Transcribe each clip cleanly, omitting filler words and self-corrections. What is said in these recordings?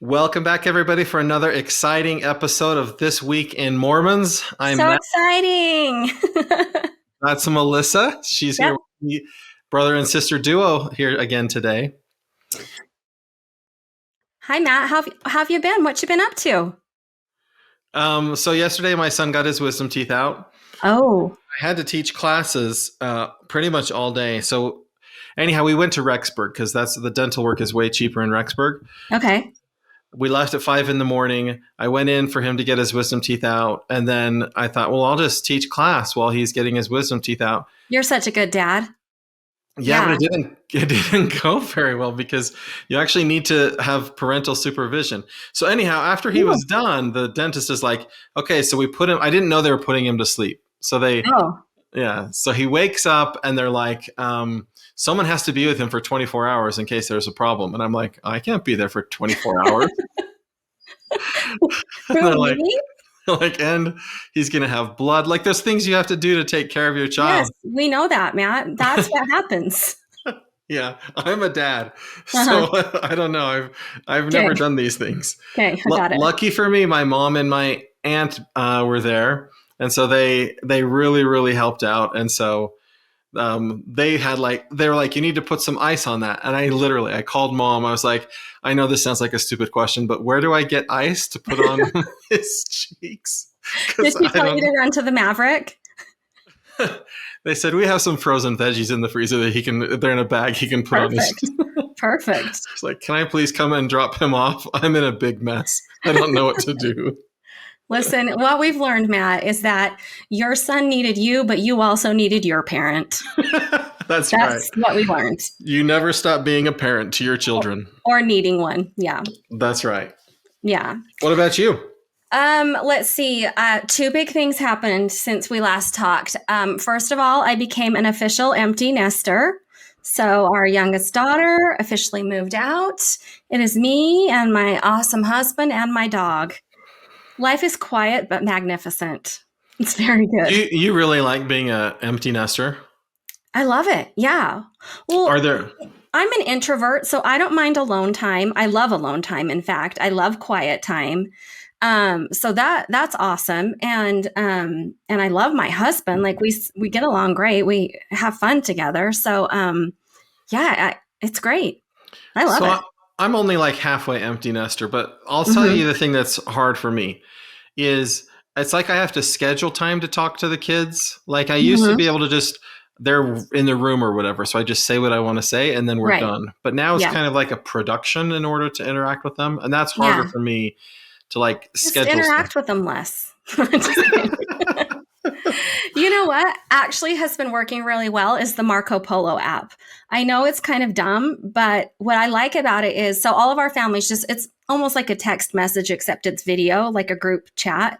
Welcome back, everybody, for another exciting episode of This Week in Mormons. I'm So Matt. exciting. That's Melissa. She's here Yep. with me, brother and sister duo here again today. Hi, Matt. How have you been? What you been up to? So yesterday, my son got his wisdom teeth out. Oh, I had to teach classes pretty much all day. So anyhow, we went to Rexburg because the dental work is way cheaper in Rexburg. okay. We left at 5 a.m. I went in for him to get his wisdom teeth out. And then I thought, well, I'll just teach class while he's getting his wisdom teeth out. You're such a good dad. Yeah, but it didn't go very well because you actually need to have parental supervision. So anyhow, after he was done, the dentist is like, okay, so we put him, I didn't know they were putting him to sleep. So Oh, so he wakes up and they're like, someone has to be with him for 24 hours in case there's a problem. And I'm like, I can't be there for 24 hours. And they're like, really? and he's going to have blood. Like there's things you have to do to take care of your child. Yes, we know that, Matt. That's what happens. Yeah, I'm a dad, Uh-huh. so I don't know. I've never Okay. done these things. Okay, I got it. Lucky for me, my mom and my aunt were there, and so they really helped out. And so they were like, you need to put some ice on that. And I called mom. I was like, I know this sounds like a stupid question, but where do I get ice to put on his cheeks? Did Because she I tell you don't. to run to the Maverick? They said we have some frozen veggies in the freezer that they're in a bag he can put on his. Perfect. Perfect. It's like, can I please come and drop him off? I'm in a big mess. I don't know what to do. Listen, what we've learned, Matt, is that your son needed you, but you also needed your parent. That's right. That's what we learned. You never stop being a parent to your children. Or needing one. Yeah. That's right. Yeah. What about you? Let's see. Two big things happened since we last talked. First of all, I became an official empty nester. So our youngest daughter officially moved out. It is me and my awesome husband and my dog. Life is quiet but magnificent. It's very good. You really like being an empty nester? I love it. Yeah. Well, Are there? I'm an introvert, so I don't mind alone time. I love alone time. In fact, I love quiet time. So that's awesome. And I love my husband. Like we get along great. We have fun together. So, it's great. I love it. I'm only like halfway empty nester, but I'll tell you the thing that's hard for me is it's like I have to schedule time to talk to the kids. Like I used to be able to just, they're in the room or whatever. So I just say what I want to say and then we're Right. done. But now it's Yeah. kind of like a production in order to interact with them. And that's harder Yeah. for me to like Just schedule interact stuff. with them less. Just kidding. You know what actually has been working really well is the Marco Polo app. I know it's kind of dumb, but what I like about it is so all of our families it's almost like a text message, except it's video, like a group chat.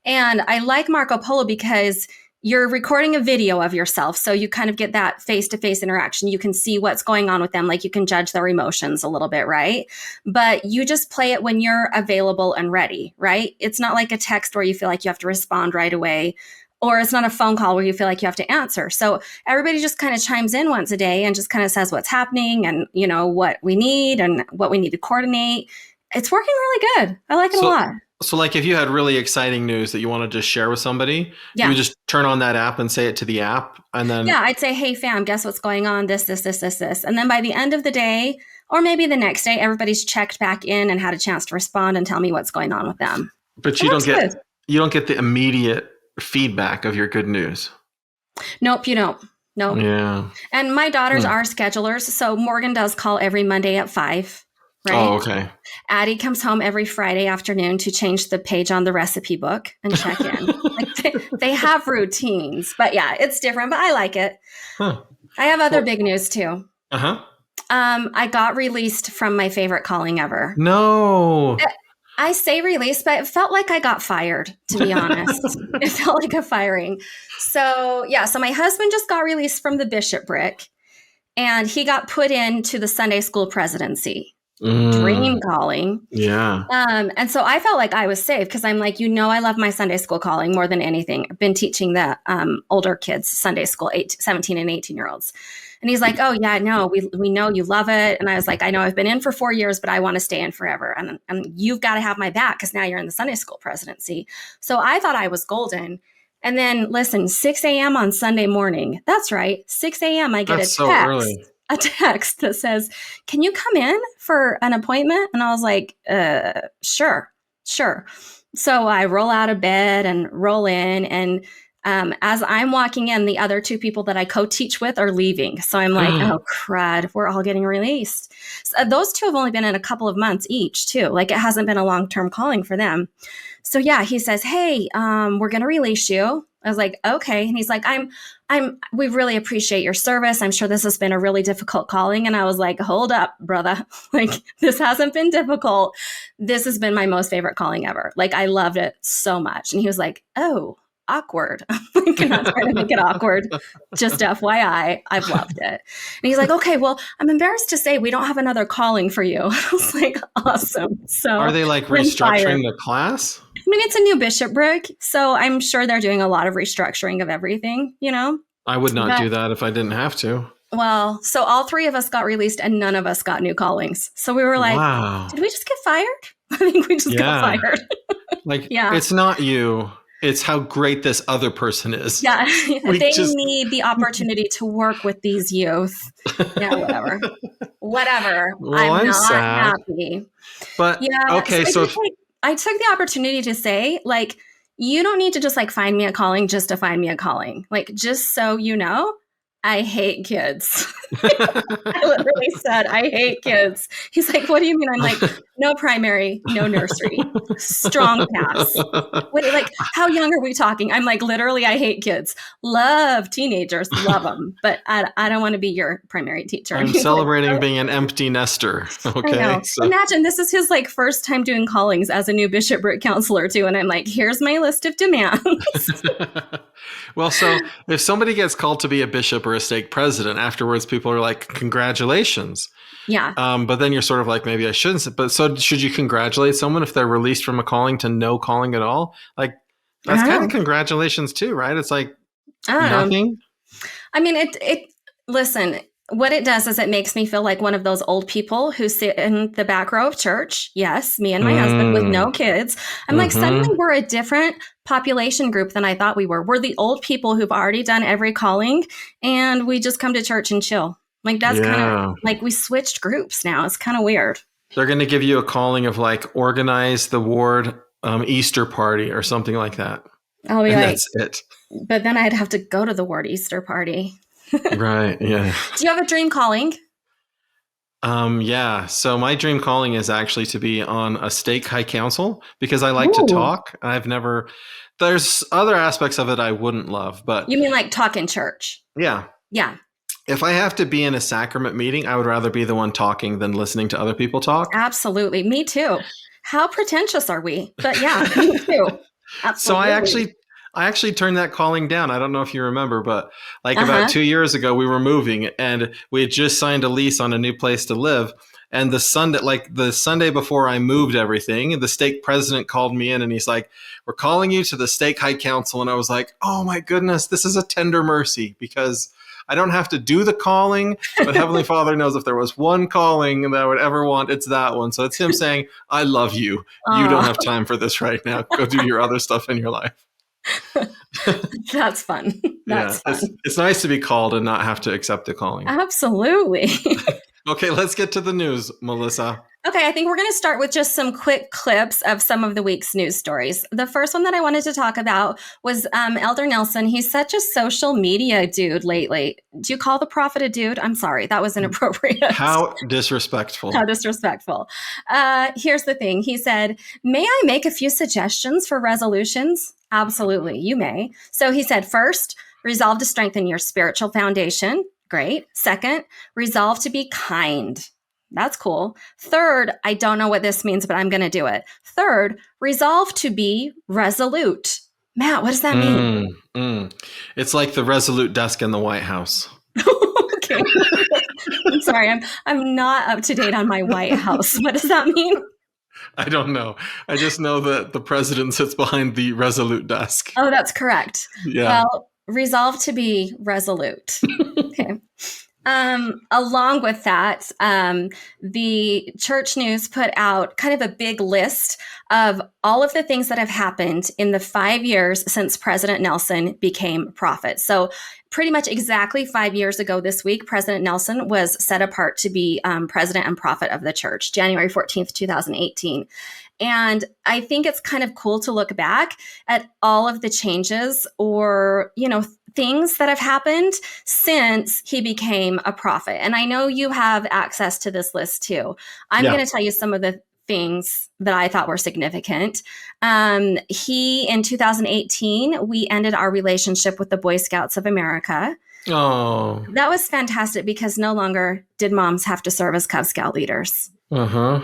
And I like Marco Polo because you're recording a video of yourself. So you kind of get that face-to-face interaction. You can see what's going on with them. Like you can judge their emotions a little bit, right? But you just play it when you're available and ready, right? It's not like a text where you feel like you have to respond right away. Or it's not a phone call where you feel like you have to answer. So everybody just kind of chimes in once a day and just kind of says what's happening and, what we need and what we need to coordinate. It's working really good. I like it a lot. So like if you had really exciting news that you wanted to share with somebody, you would just turn on that app and say it to the app and then. Yeah, I'd say, hey fam, guess what's going on? This. And then by the end of the day, or maybe the next day, everybody's checked back in and had a chance to respond and tell me what's going on with them. But you don't get the immediate feedback of your good news. Nope, you don't. Nope. Yeah. And my daughters are schedulers. So Morgan does call every Monday at 5. Right? Oh, okay. Addie comes home every Friday afternoon to change the page on the recipe book and check in. They have routines, but yeah, it's different, but I like it. Huh. I have other big news too. Uh-huh. I got released from my favorite calling ever. No. I say released, but it felt like I got fired, to be honest. It felt like a firing. So my husband just got released from the bishopric and he got put into the Sunday school presidency. Dream calling. Yeah. And so I felt like I was safe because I'm like, I love my Sunday school calling more than anything. I've been teaching the older kids Sunday school, 17 and 18-year-olds. And he's like, oh, yeah, no, we know you love it. And I was like, I know I've been in for 4 years, but I want to stay in forever. And you've got to have my back because now you're in the Sunday school presidency. So I thought I was golden. And then listen, 6 a.m. on Sunday morning. That's right. 6 a.m. I get That's so early. a text that says, can you come in for an appointment? And I was like, sure. So I roll out of bed and roll in. And as I'm walking in, the other two people that I co-teach with are leaving. So I'm like, oh, crud, we're all getting released. So those two have only been in a couple of months each, too. Like it hasn't been a long-term calling for them. So yeah, he says, hey, we're going to release you. I was like, okay. And he's like, we really appreciate your service. I'm sure this has been a really difficult calling. And I was like, hold up, brother. Like, this hasn't been difficult. This has been my most favorite calling ever. Like, I loved it so much. And he was like, oh, awkward. I'm like, not trying to make it awkward. Just FYI, I've loved it. And he's like, okay, well, I'm embarrassed to say we don't have another calling for you. I was like, awesome. So are they like restructuring the class? I mean, it's a new bishopric, so I'm sure they're doing a lot of restructuring of everything, you know? I would not do that if I didn't have to. Well, so all three of us got released and none of us got new callings. So we were like, wow. Did we just get fired? I think we just got fired. Like, it's not you. It's how great this other person is. Yeah, they need the opportunity to work with these youth. Yeah, whatever. Well, I'm not sad. Happy. But, okay, so I took the opportunity to say, like, you don't need to just like find me a calling just to find me a calling. Like, just so you know, I hate kids. I literally said, I hate kids. He's like, what do you mean? I'm like, no primary, no nursery, strong pass. Wait, like, how young are we talking? I'm like, literally, I hate kids. Love teenagers, love them. But I don't want to be your primary teacher. I'm celebrating being an empty nester. Okay. So. Imagine this is his like first time doing callings as a new bishopric counselor too. And I'm like, here's my list of demands. Well, so if somebody gets called to be a bishop or a stake president, afterwards people are like, congratulations. Yeah. But then you're sort of like, maybe I shouldn't. But so should you congratulate someone if they're released from a calling to no calling at all? Like, that's kind of congratulations too, right? It's like nothing. I mean, listen, what it does is it makes me feel like one of those old people who sit in the back row of church. Yes, me and my husband with no kids. I'm like, suddenly we're a different population group than I thought we were. We're the old people who've already done every calling and we just come to church and chill. Like, that's kind of like we switched groups now. It's kind of weird. They're going to give you a calling of like, organize the ward Easter party or something like that. Oh, yeah. That's it. But then I'd have to go to the ward Easter party. Right. Yeah. Do you have a dream calling? Yeah. So my dream calling is actually to be on a stake high council because I like to talk. There's other aspects of it I wouldn't love, but. You mean like talk in church? Yeah. Yeah. If I have to be in a sacrament meeting, I would rather be the one talking than listening to other people talk. Absolutely. Me too. How pretentious are we? But yeah, me too. Absolutely. So I actually turned that calling down. I don't know if you remember, but like about 2 years ago, we were moving and we had just signed a lease on a new place to live. And the Sunday before I moved everything, the stake president called me in and he's like, we're calling you to the stake high council. And I was like, oh my goodness, this is a tender mercy because I don't have to do the calling, but Heavenly Father knows if there was one calling that I would ever want, it's that one. So it's him saying, I love you. You don't have time for this right now. Go do your other stuff in your life. That's fun. That's fun. It's nice to be called and not have to accept the calling. Absolutely. Okay, let's get to the news, Melissa. Okay, I think we're going to start with just some quick clips of some of the week's news stories. The first one that I wanted to talk about was Elder Nelson. He's such a social media dude lately. Do you call the prophet a dude? I'm sorry, that was inappropriate. How disrespectful. How disrespectful. Here's the thing. He said, may I make a few suggestions for resolutions? Absolutely, you may. So he said, first, resolve to strengthen your spiritual foundation. Great. Second, resolve to be kind. That's cool. Third, I don't know what this means, but I'm going to do it. Third, resolve to be resolute. Matt, what does that mean? It's like the resolute desk in the White House. Okay. I'm sorry. I'm not up to date on my White House. What does that mean? I don't know. I just know that the president sits behind the resolute desk. Oh, that's correct. Yeah. Well, resolve to be resolute. Okay. Along with that, the church news put out kind of a big list of all of the things that have happened in the 5 years since President Nelson became prophet. So, pretty much exactly 5 years ago this week, President Nelson was set apart to be president and prophet of the church, January 14th, 2018. And I think it's kind of cool to look back at all of the changes or, things that have happened since he became a prophet. And I know you have access to this list too. I'm going to tell you some of the things that I thought were significant. In 2018, we ended our relationship with the Boy Scouts of America. Oh, that was fantastic because no longer did moms have to serve as Cub Scout leaders. There was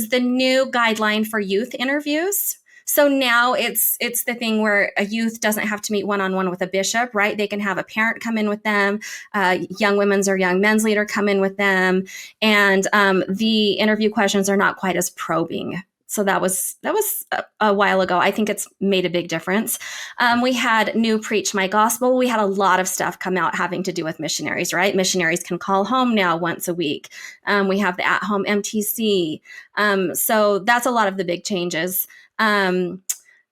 the new guideline for youth interviews. So now it's the thing where a youth doesn't have to meet one-on-one with a bishop, right? They can have a parent come in with them, young women's or young men's leader come in with them, and the interview questions are not quite as probing. So that was a while ago. I think it's made a big difference. We had new Preach My Gospel. We had a lot of stuff come out having to do with missionaries, right? Missionaries can call home now once a week. We have the at-home MTC. So that's a lot of the big changes.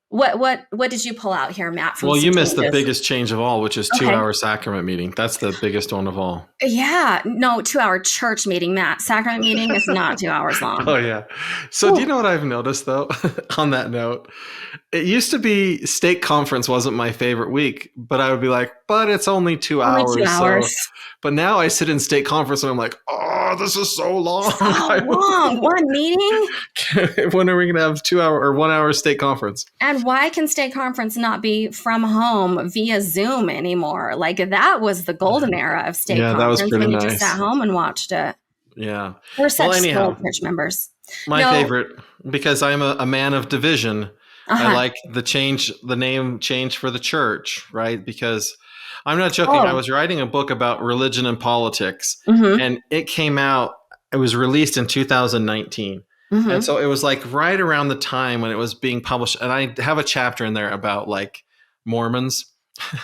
What did you pull out here, Matt? Well, you missed the biggest change of all, which is 2-hour sacrament meeting. That's the biggest one of all. Yeah, no, 2-hour church meeting, Matt. Sacrament meeting is not 2 hours long. Oh yeah. So do you know what I've noticed though? On that note, it used to be stake conference wasn't my favorite week, but I would be like, but it's only 2 hours. 2 hours. So. But now I sit in stake conference and I'm like, oh, this is so long. So long. One meeting? When are we going to have 2 hour or 1 hour stake conference? And why can stake conference not be from home via Zoom anymore? Like that was the golden era of stake conference. That was pretty when nice. You just sat home and watched it. Yeah. We're such spoiled church members. My favorite, because I'm a man of division. I like the name change for the church, right? Because I'm not joking. I was writing a book about religion and politics, and it came out, it was released in 2019. And so it was like right around the time when it was being published. And I have a chapter in there about like Mormons.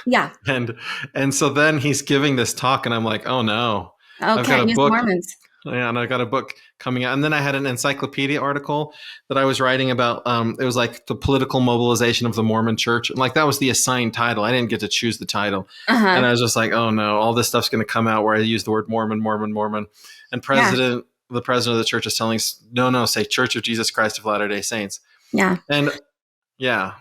Yeah. and so then he's giving this talk and I'm like, oh no. Okay, I've got a book. Mormons. Yeah, and I got a book coming out. And then I had an encyclopedia article that I was writing about. It was like the political mobilization of the Mormon church. And like that was the assigned title. I didn't get to choose the title. And I was just like, oh no, all this stuff's going to come out where I use the word Mormon. And the president of the church is telling us, no, say Church of Jesus Christ of Latter-day Saints. Yeah. And yeah.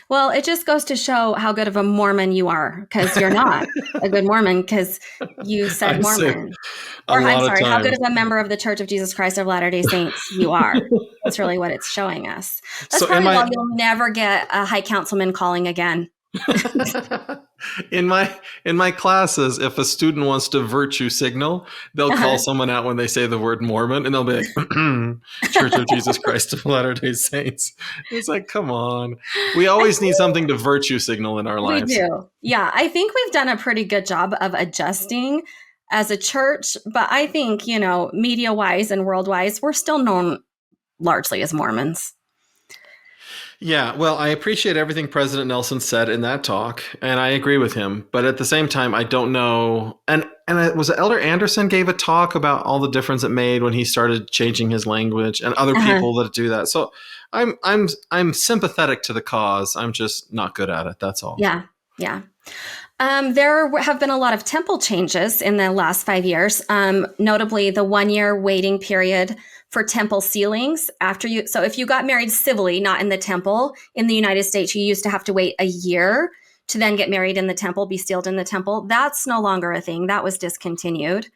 Well, it just goes to show how good of a Mormon you are, because you're not a good Mormon because you said Mormon. How good of a member of the Church of Jesus Christ of Latter-day Saints you are. That's really what it's showing us. That's probably why you'll never get a high councilman calling again. In my classes, if a student wants to virtue signal, they'll call someone out when they say the word Mormon, and they'll be like, Church of Jesus Christ of Latter-day Saints. It's like, come on. We always need something to virtue signal in our lives. We do. Yeah, I think we've done a pretty good job of adjusting as a church, but I think, media-wise and world-wise, we're still known largely as Mormons. Yeah, well, I appreciate everything President Nelson said in that talk, and I agree with him. But at the same time, I don't know. And it was Elder Anderson gave a talk about all the difference it made when he started changing his language, and other people that do that. So I'm sympathetic to the cause. I'm just not good at it. That's all. Yeah. There have been a lot of temple changes in the last 5 years, notably the 1-year waiting period for temple sealings so if you got married civilly, not in the temple, in the United States, you used to have to wait a year to then get married in the temple, be sealed in the temple. That's no longer a thing. That was discontinued.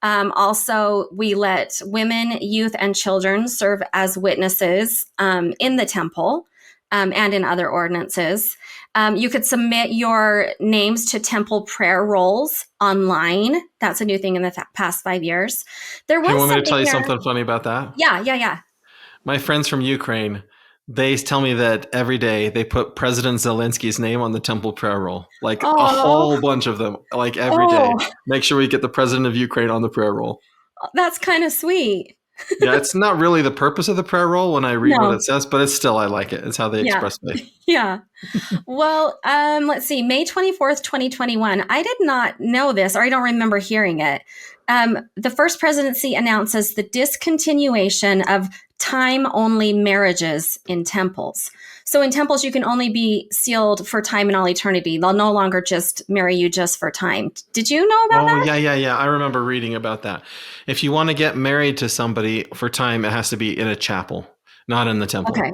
Also, we let women, youth, and children serve as witnesses in the temple and in other ordinances. You could submit your names to temple prayer rolls online. That's a new thing in the past 5 years. You want me to tell you something funny about that? Yeah. My friends from Ukraine, they tell me that every day they put President Zelensky's name on the temple prayer roll. Like a whole bunch of them, like every day. Make sure we get the president of Ukraine on the prayer roll. That's kind of sweet. Yeah, it's not really the purpose of the prayer roll when I read what No. it says, but it's still, I like it. It's how they Yeah. express faith. Yeah. Well, let's see, May 24th, 2021. I did not know this, or I don't remember hearing it. The first presidency announces the discontinuation of time-only marriages in temples. So in temples, you can only be sealed for time and all eternity. They'll no longer just marry you just for time. Did you know about Oh, that? yeah, yeah, yeah. I remember reading about that. If you want to get married to somebody for time, it has to be in a chapel, not in the temple. Okay.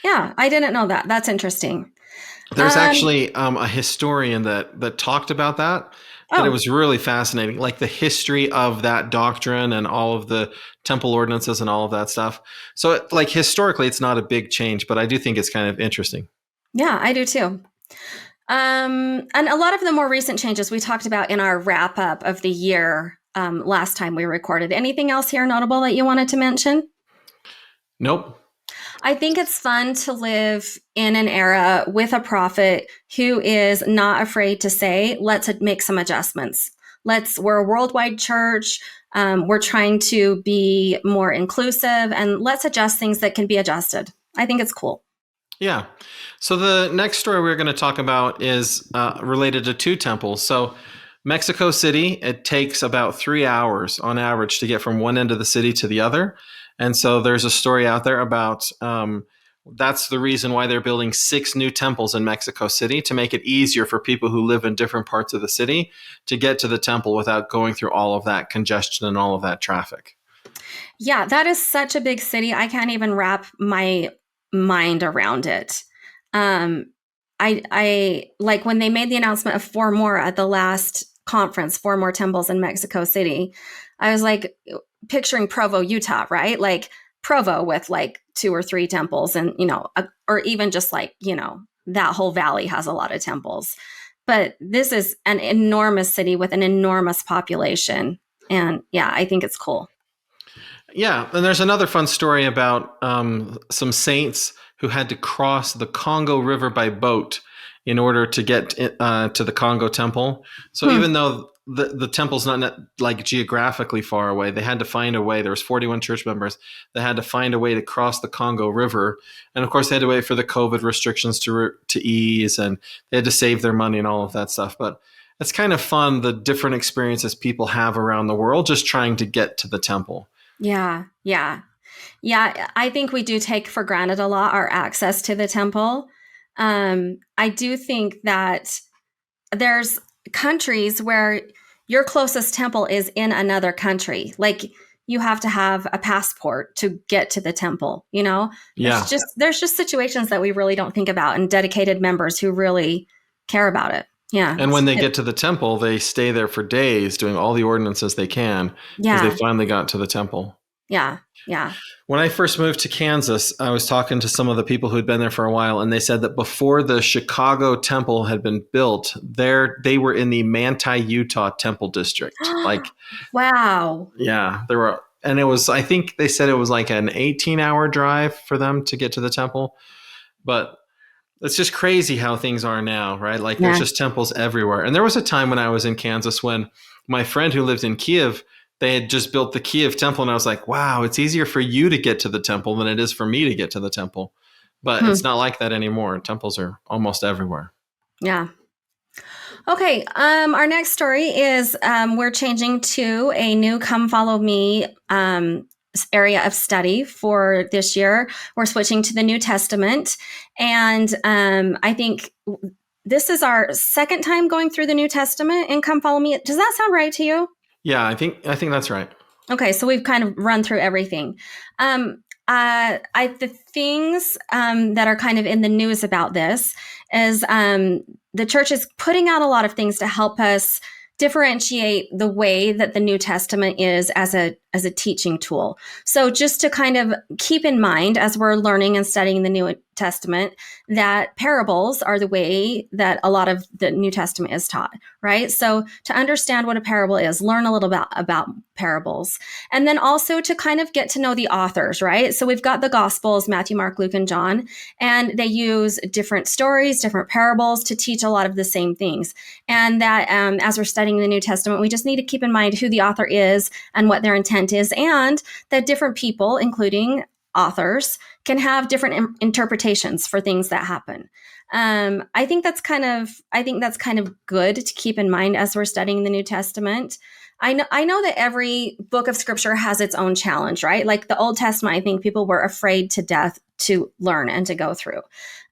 Yeah, I didn't know that. That's interesting. There's Um, actually a historian that talked about that it oh, was really fascinating, like the history of that doctrine and all of the temple ordinances and all of that stuff. So, like historically, it's not a big change, but I do think it's kind of interesting. yeah, I do too. And a lot of the more recent changes we talked about in our wrap up of the year last time we recorded. Anything else here notable that you wanted to mention? Nope. I think it's fun to live in an era with a prophet who is not afraid to say, let's make some adjustments. We're a worldwide church. We're trying to be more inclusive and let's adjust things that can be adjusted. I think it's cool. Yeah. So the next story we're going to talk about is related to two temples. So Mexico City, it takes about 3 hours on average to get from one end of the city to the other. And so there's a story out there about that's the reason why they're building 6 new temples in Mexico City to make it easier for people who live in different parts of the city to get to the temple without going through all of that congestion and all of that traffic. Yeah, that is such a big city. I can't even wrap my mind around it. Um, I like when they made the announcement of 4 more at the last conference, 4 more temples in Mexico City. I was like picturing Provo, Utah, right? Like Provo with like 2 or 3 temples, and or even just like that whole valley has a lot of temples. But this is an enormous city with an enormous population, and yeah, I think it's cool. Yeah, and there's another fun story about some saints who had to cross the Congo River by boat in order to get to the Congo temple. So Hmm. even though the temple's not like geographically far away, they had to find a way. There was 41 church members that had to find a way to cross the Congo River, and of course they had to wait for the COVID restrictions to ease, and they had to save their money and all of that stuff. But it's kind of fun the different experiences people have around the world just trying to get to the temple. Yeah, yeah. Yeah, I think we do take for granted a lot our access to the temple. I do think that there's countries where your closest temple is in another country. Like you have to have a passport to get to the temple, you know? Yeah. There's just situations that we really don't think about and dedicated members who really care about it. Yeah. And when they get to the temple, they stay there for days doing all the ordinances they can because they Yeah. finally got to the temple. Yeah. Yeah. When I first moved to Kansas, I was talking to some of the people who'd been there for a while, and they said that before the Chicago temple had been built, they were in the Manti, Utah temple district. Like, Wow. yeah, there were, and it was, I think they said it was like an 18-hour drive for them to get to the temple. But it's just crazy how things are now, right? Like there's Yeah. just temples everywhere. And there was a time when I was in Kansas when my friend who lived in Kiev, they had just built the Kiev temple. And I was like, wow, it's easier for you to get to the temple than it is for me to get to the temple. But Hmm. it's not like that anymore. Temples are almost everywhere. Yeah. Okay, our next story is we're changing to a new Come Follow Me area of study for this year. We're switching to the New Testament. And I think this is our second time going through the New Testament in Come Follow Me. Does that sound right to you? Yeah, I think that's right. Okay, so we've kind of run through everything. The things that are kind of in the news about this is the church is putting out a lot of things to help us differentiate the way that the New Testament is as a teaching tool. So just to kind of keep in mind as we're learning and studying the New Testament, that parables are the way that a lot of the New Testament is taught, right? So to understand what a parable is, learn a little bit about parables, and then also to kind of get to know the authors, right? So we've got the Gospels, Matthew, Mark, Luke, and John, and they use different stories, different parables to teach a lot of the same things. And that as we're studying the New Testament, we just need to keep in mind who the author is and what their intent Testament is, and that different people, including authors, can have different interpretations for things that happen. I think that's kind of good to keep in mind as we're studying the New Testament. I know that every book of scripture has its own challenge, right? Like the Old Testament, I think people were afraid to death to learn and to go through.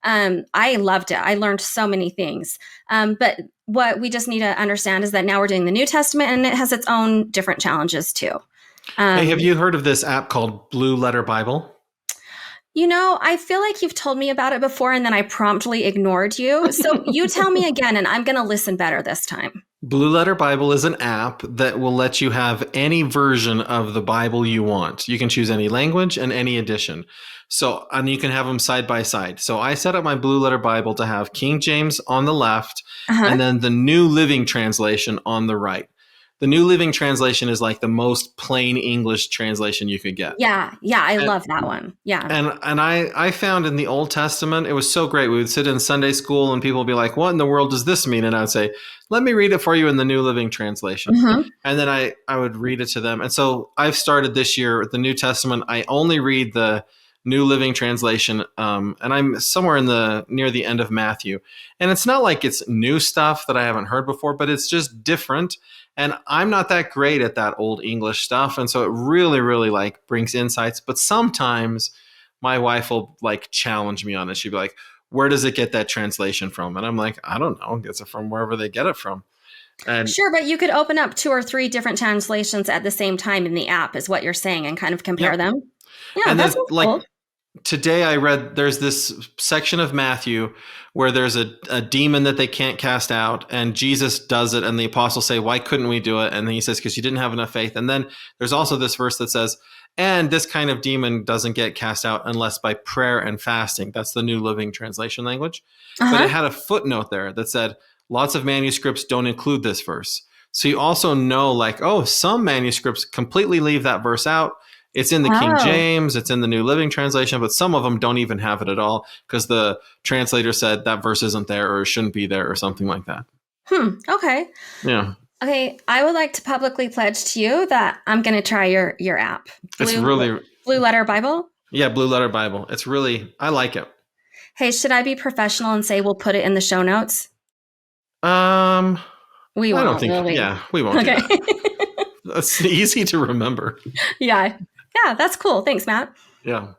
I loved it. I learned so many things. But what we just need to understand is that now we're doing the New Testament, and it has its own different challenges too. Hey, have you heard of this app called Blue Letter Bible? I feel like you've told me about it before, and then I promptly ignored you. So you tell me again, and I'm going to listen better this time. Blue Letter Bible is an app that will let you have any version of the Bible you want. You can choose any language and any edition. So, and you can have them side by side. So I set up my Blue Letter Bible to have King James on the left and then the New Living Translation on the right. The New Living Translation is like the most plain English translation you could get. Yeah, I love that one. Yeah. And I found in the Old Testament, it was so great. We would sit in Sunday school and people would be like, what in the world does this mean? And I would say, let me read it for you in the New Living Translation. And then I would read it to them. And so I've started this year with the New Testament. I only read the New Living Translation, and I'm somewhere near the end of Matthew. And it's not like it's new stuff that I haven't heard before, but it's just different. And I'm not that great at that old English stuff. And so it really, really like brings insights. But sometimes my wife will like challenge me on it. She'd be like, where does it get that translation from? And I'm like, I don't know. It gets it from wherever they get it from. And sure, but you could open up 2 or 3 different translations at the same time in the app is what you're saying, and kind of compare them. Yeah, and that's like cool. Today I read there's this section of Matthew where there's a demon that they can't cast out, and Jesus does it, and the apostles say, why couldn't we do it? And he says, because you didn't have enough faith. And then there's also this verse that says, and this kind of demon doesn't get cast out unless by prayer and fasting. That's the New Living Translation language. But it had a footnote there that said, lots of manuscripts don't include this verse. So you also know, like, oh, some manuscripts completely leave that verse out. It's in the King James, it's in the New Living Translation, but some of them don't even have it at all because the translator said that verse isn't there or shouldn't be there or something like that. Okay. Yeah. Okay, I would like to publicly pledge to you that I'm going to try your app. Blue Letter Bible? Yeah, Blue Letter Bible. It's really, I like it. Hey, should I be professional and say we'll put it in the show notes? We won't, I don't think, will we? Yeah, we won't do that. That's easy to remember. Yeah, that's cool. Thanks, Matt. Yeah.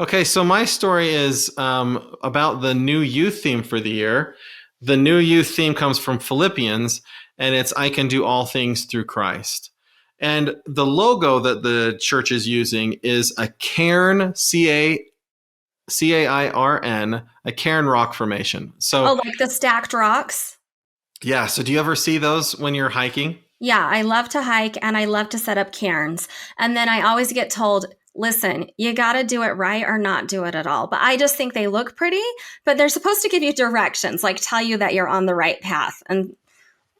Okay, so my story is about the new youth theme for the year. The new youth theme comes from Philippians, and it's I can do all things through Christ. And the logo that the church is using is a cairn, C-A-I-R-N, a cairn rock formation. So, like the stacked rocks? Yeah, so do you ever see those when you're hiking? Yeah, I love to hike and I love to set up cairns. And then I always get told, listen, you got to do it right or not do it at all. But I just think they look pretty, but they're supposed to give you directions, like tell you that you're on the right path. And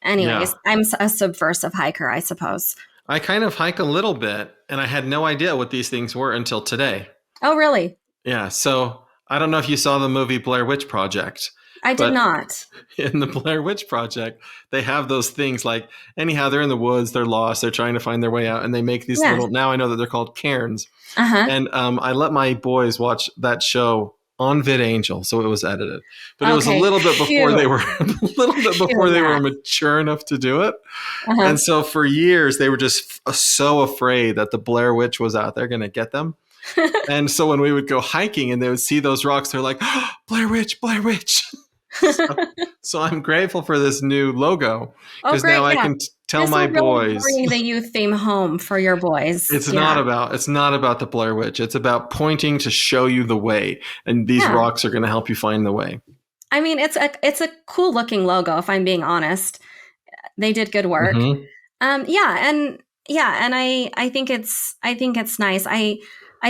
anyways, I'm a subversive hiker, I suppose. I kind of hike a little bit, and I had no idea what these things were until today. Oh, really? Yeah, so I don't know if you saw the movie Blair Witch Project. I did not. In the Blair Witch Project, they have those things like, anyhow, they're in the woods, they're lost, they're trying to find their way out, and they make these little, now I know that they're called cairns. And I let my boys watch that show on VidAngel, so it was edited. But it was a little bit before they were they were mature enough to do it. And so for years, they were just so afraid that the Blair Witch was out there going to get them. And so when we would go hiking and they would see those rocks, they're like, oh, Blair Witch, Blair Witch. So I'm grateful for this new logo because now I can tell my boys. Bring the youth theme home for your boys. It's not about the Blair Witch. It's about pointing to show you the way, and these rocks are going to help you find the way. I mean, it's a cool looking logo. If I'm being honest, they did good work. And I think it's nice. I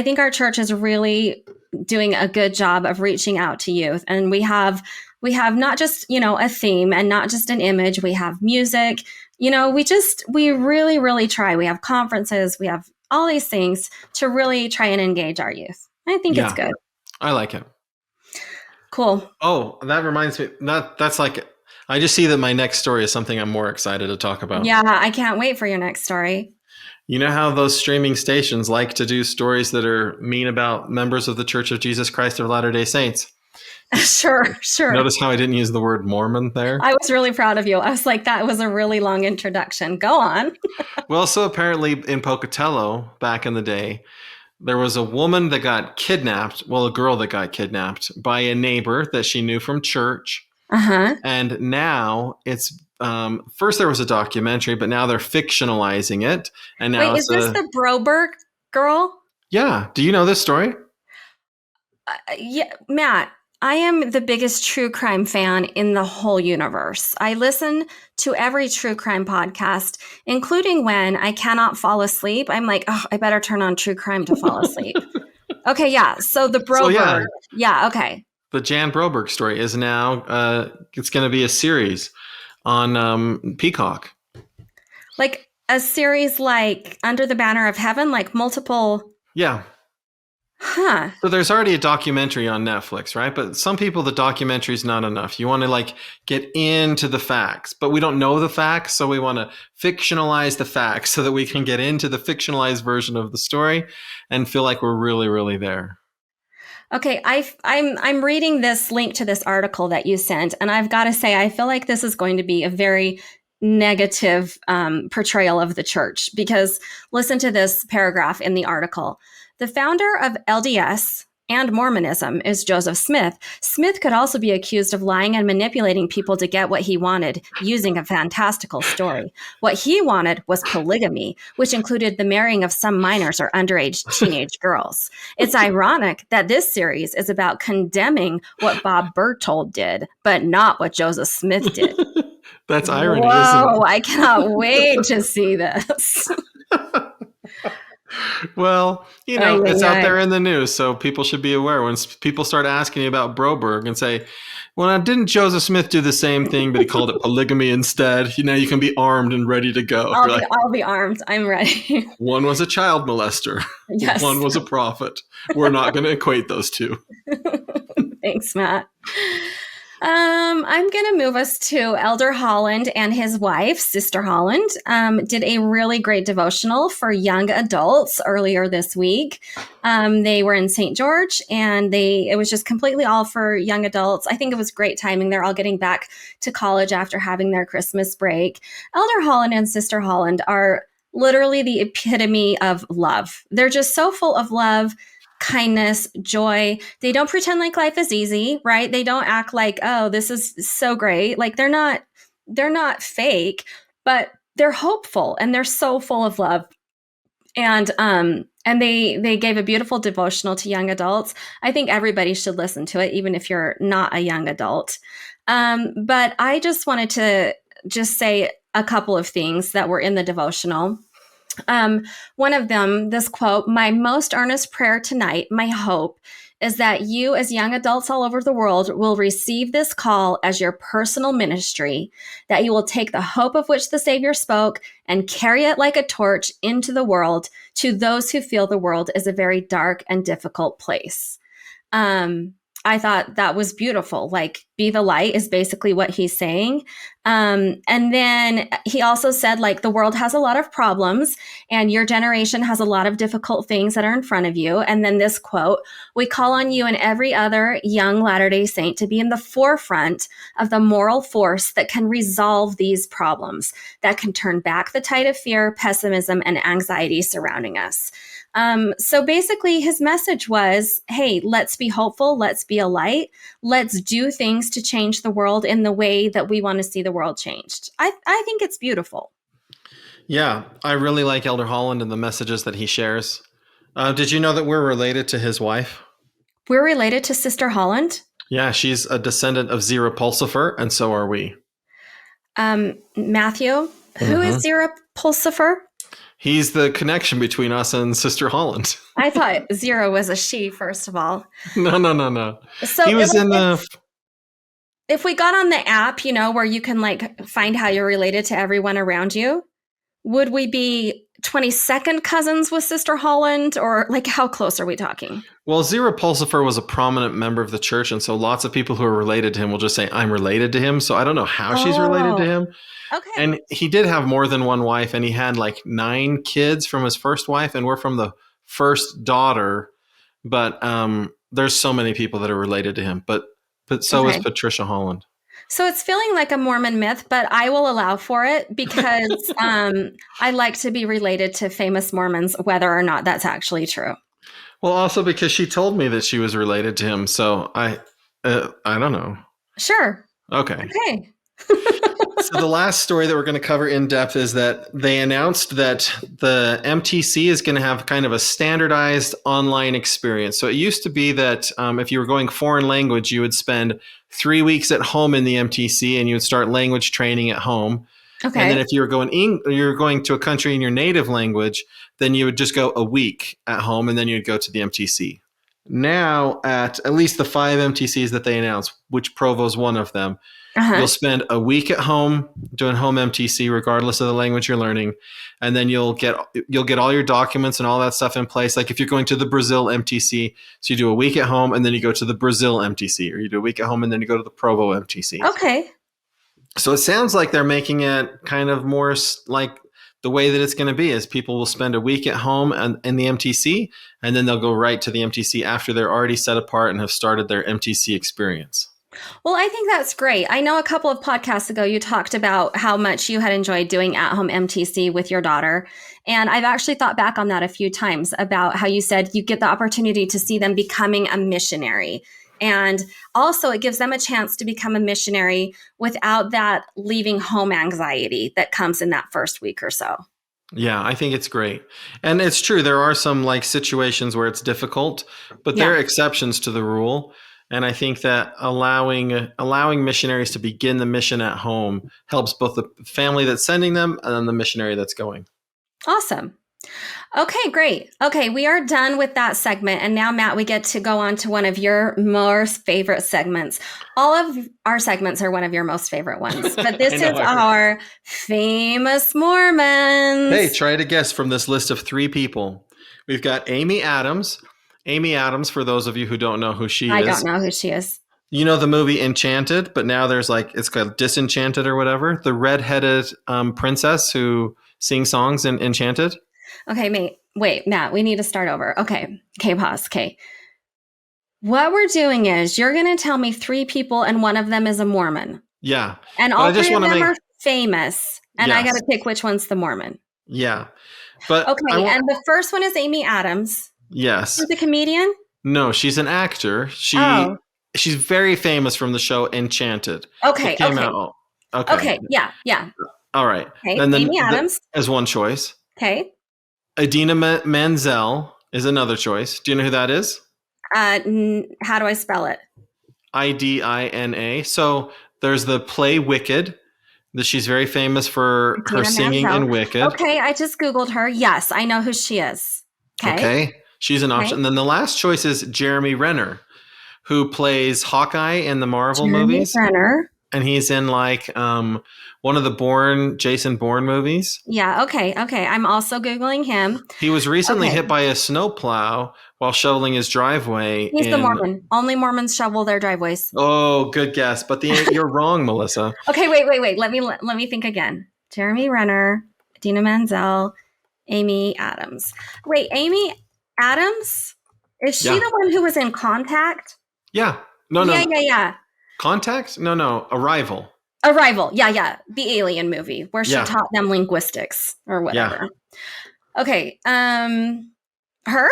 think our church is really doing a good job of reaching out to youth, and we have not just, a theme and not just an image. We have music, we really, really try. We have conferences, we have all these things to really try and engage our youth. I think it's good. I like it. Cool. Oh, that reminds me, that's like, I just see that my next story is something I'm more excited to talk about. Yeah, I can't wait for your next story. You know how those streaming stations like to do stories that are mean about members of the Church of Jesus Christ of Latter-day Saints? Sure, sure. Notice how I didn't use the word Mormon there? I was really proud of you. I was like, that was a really long introduction. Go on. Well, so apparently in Pocatello back in the day, there was a woman that got kidnapped, well, a girl that got kidnapped by a neighbor that she knew from church. Uh-huh. And now it's first there was a documentary, but now they're fictionalizing it. And now Wait, is it's this a the Broberg girl? yeah. Do you know this story? Yeah, Matt, I am the biggest true crime fan in the whole universe. I listen to every true crime podcast, including when I cannot fall asleep. I'm like, oh, I better turn on true crime to fall asleep. Okay, yeah. So the So yeah, Broberg. Yeah, okay. the Jan Broberg story is now it's going to be a series on Peacock. Like a series like Under the Banner of Heaven, like multiple. Yeah. Huh. So there's already a documentary on Netflix, right? But some people, the documentary is not enough. You want to like get into the facts, but we don't know the facts, so we want to fictionalize the facts so that we can get into the fictionalized version of the story and feel like we're really, really there. Okay, I'm reading this link to this article that you sent, and I've got to say, I feel like this is going to be a very negative portrayal of the church because listen to this paragraph in the article. The founder of LDS and Mormonism is Joseph Smith. Smith could also be accused of lying and manipulating people to get what he wanted using a fantastical story. What he wanted was polygamy, which included the marrying of some minors or underage teenage girls. It's ironic that this series is about condemning what Bob Berthold did, but not what Joseph Smith did. That's irony, Whoa, isn't it? I cannot wait to see this. Well, you Ay, know, it's ay, out ay. there in the news, so people should be aware. When people start asking you about Broberg and say, well, now, didn't Joseph Smith do the same thing, but he called it polygamy instead? You know, you can be armed and ready to go. You're like, I'll be armed. I'm ready. one was a child molester, Yes. one was a prophet. We're not going to equate those two. Thanks, Matt. I'm going to move us to Elder Holland and his wife, Sister Holland, did a really great devotional for young adults earlier this week. They were in St. George, and it was just completely all for young adults. I think it was great timing. They're all getting back to college after having their Christmas break. Elder Holland and Sister Holland are literally the epitome of love. They're just so full of love, kindness, joy. They don't pretend like life is easy, right? They don't act like, oh, this is so great. Like they're not fake, but they're hopeful and they're so full of love. And they gave a beautiful devotional to young adults. I think everybody should listen to it, even if you're not a young adult. But I just wanted to just say a couple of things that were in the devotional. One of them, this quote, "My most earnest prayer tonight, my hope, is that you as young adults all over the world will receive this call as your personal ministry, that you will take the hope of which the Savior spoke and carry it like a torch into the world to those who feel the world is a very dark and difficult place." I thought that was beautiful. Like, be the light is basically what he's saying. And then he also said, like, the world has a lot of problems and your generation has a lot of difficult things that are in front of you. And then this quote, "We call on you and every other young Latter-day Saint to be in the forefront of the moral force that can resolve these problems, that can turn back the tide of fear, pessimism, and anxiety surrounding us." So basically his message was, hey, let's be hopeful. Let's be a light. Let's do things to change the world in the way that we want to see the world changed. I think it's beautiful. Yeah, I really like Elder Holland and the messages that he shares. Did you know that we're related to his wife? We're related to Sister Holland. Yeah, she's a descendant of Zerah Pulsifer, and so are we. Matthew, who is Zerah Pulsifer? He's the connection between us and Sister Holland. I thought Zero was a she, first of all. No. So he was in the... If we got on the app, you know, where you can like find how you're related to everyone around you, would we be 22nd cousins with Sister Holland, or like how close are we talking? Well, Zero Pulsifer was a prominent member of the church, and so lots of people who are related to him will just say, I'm related to him. So I don't know how she's related to Oh, him. okay. And he did have more than one wife, and he had like 9 kids from his first wife, and we're from the first daughter. But there's so many people that are related to him. But so is Okay. Patricia Holland. So it's feeling like a Mormon myth, but I will allow for it because I like to be related to famous Mormons, whether or not that's actually true. Well, also because she told me that she was related to him, so I don't know. Sure. Okay. Okay. So the last story that we're going to cover in depth is that they announced that the MTC is going to have kind of a standardized online experience. So it used to be that if you were going foreign language, you would spend 3 weeks at home in the MTC and you would start language training at home. Okay. And then if you were going to a country in your native language, then you would just go a week at home and then you'd go to the MTC. Now, at least the 5 MTCs that they announced, which Provo's one of them, you'll spend a week at home doing home MTC, regardless of the language you're learning, and then you'll get all your documents and all that stuff in place. Like if you're going to the Brazil MTC, so you do a week at home and then you go to the Brazil MTC, or you do a week at home and then you go to the Provo MTC. Okay. So it sounds like they're making it kind of more like the way that it's going to be is people will spend a week at home in the MTC, and then they'll go right to the MTC after they're already set apart and have started their MTC experience. Well, I think that's great. I know a couple of podcasts ago you talked about how much you had enjoyed doing at-home MTC with your daughter. And I've actually thought back on that a few times about how you said you get the opportunity to see them becoming a missionary. And also it gives them a chance to become a missionary without that leaving home anxiety that comes in that first week or so. Yeah, I think it's great. And it's true. There are some like situations where it's difficult, but there are exceptions to the rule. And I think that allowing missionaries to begin the mission at home helps both the family that's sending them and then the missionary that's going. Awesome. Okay, great. Okay, we are done with that segment. And now, Matt, we get to go on to one of your most favorite segments. All of our segments are one of your most favorite ones, but this is our famous Mormons. Hey, try to guess from this list of 3 people. We've got Amy Adams. Amy Adams, for those of you who don't know who she is. I don't know who she is. You know the movie Enchanted, but now there's it's called Disenchanted or whatever. The redheaded princess who sings songs in Enchanted. Okay, wait, Matt, we need to start over. Okay, pause. Okay. What we're doing is you're going to tell me 3 people and one of them is a Mormon. Yeah. And all 3 of them are famous. And I got to pick which one's the Mormon. Yeah. But okay, and the first one is Amy Adams. Yes. She's a comedian? No, she's an actor. She's very famous from the show Enchanted. Okay. Okay. Yeah. All right. Okay. And then Amy Adams as one choice. Okay. Idina Menzel is another choice. Do you know who that is? How do I spell it? Idina. So there's the play Wicked. She's very famous for her singing in Wicked. Okay, I just Googled her. Yes, I know who she is. Okay. She's an option. And then the last choice is Jeremy Renner, who plays Hawkeye in the Marvel movies. Renner. And he's in one of the Jason Bourne movies. Yeah, okay. I'm also Googling him. He was recently hit by a snowplow while shoveling his driveway. He's the Mormon. Only Mormons shovel their driveways. Oh, good guess. But you're wrong, Melissa. Okay, wait. Let me think again. Jeremy Renner, Idina Menzel, Amy Adams. Wait, Amy Adams? Is she the one who was in Contact? Yeah. No. Yeah. Contact? No. Arrival. Yeah. The alien movie where she taught them linguistics or whatever. Yeah. Okay. Her?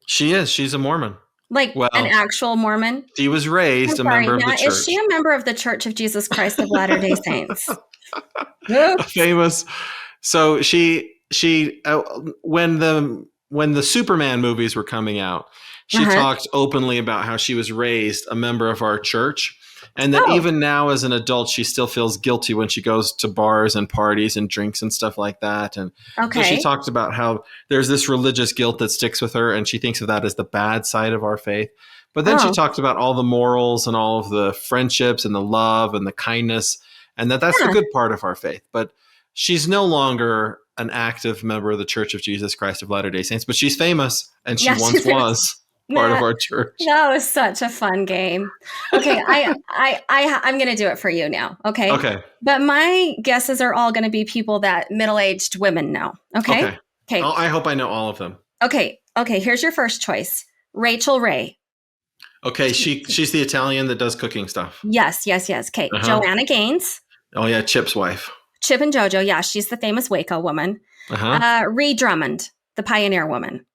She is. She's a Mormon. An actual Mormon? She was raised a member of the church. Is she a member of the Church of Jesus Christ of Latter-day Saints? Famous. So she when the Superman movies were coming out, she talked openly about how she was raised a member of our church. And that even now as an adult, she still feels guilty when she goes to bars and parties and drinks and stuff like that. And so she talked about how there's this religious guilt that sticks with her, and she thinks of that as the bad side of our faith. But then she talked about all the morals and all of the friendships and the love and the kindness, and that's the good part of our faith. But she's no longer an active member of the Church of Jesus Christ of Latter-day Saints, but she's famous, and she Yeah, once was part of our church. That was such a fun game. Okay, I'm going to do it for you now. Okay. Okay. But my guesses are all going to be people that middle-aged women know. Okay. Okay. Okay. I hope I know all of them. Okay. Okay. Here's your first choice. Rachel Ray. Okay. She's the Italian that does cooking stuff. Yes. Okay. Joanna Gaines. Oh yeah, Chip's wife. Chip and JoJo. Yeah, she's the famous Waco woman. Ree Drummond, the pioneer woman.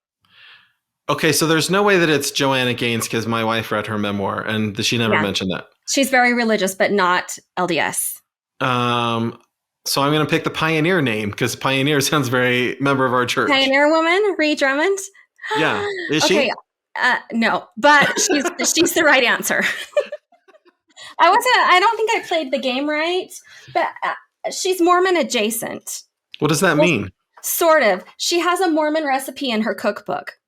Okay, so there's no way that it's Joanna Gaines because my wife read her memoir and she never mentioned that. She's very religious, but not LDS. So I'm going to pick the pioneer name because pioneer sounds very member of our church. Pioneer woman, Ree Drummond. Yeah, is she? No, but she's the right answer. I don't think I played the game right, but she's Mormon adjacent. What does that mean? Sort of. She has a Mormon recipe in her cookbook.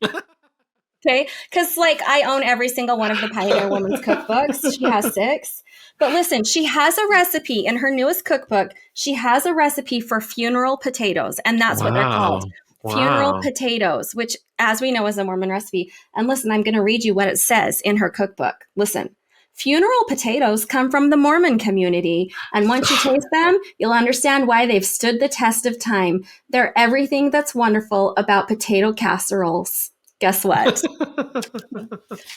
Okay, because I own every single one of the Pioneer Woman's cookbooks. She has 6. But listen, she has a recipe in her newest cookbook. She has a recipe for funeral potatoes, and that's what they're called. Funeral potatoes, which, as we know, is a Mormon recipe. And listen, I'm going to read you what it says in her cookbook. Listen. Funeral potatoes come from the Mormon community, and once you taste them, you'll understand why they've stood the test of time. They're everything that's wonderful about potato casseroles. Guess what?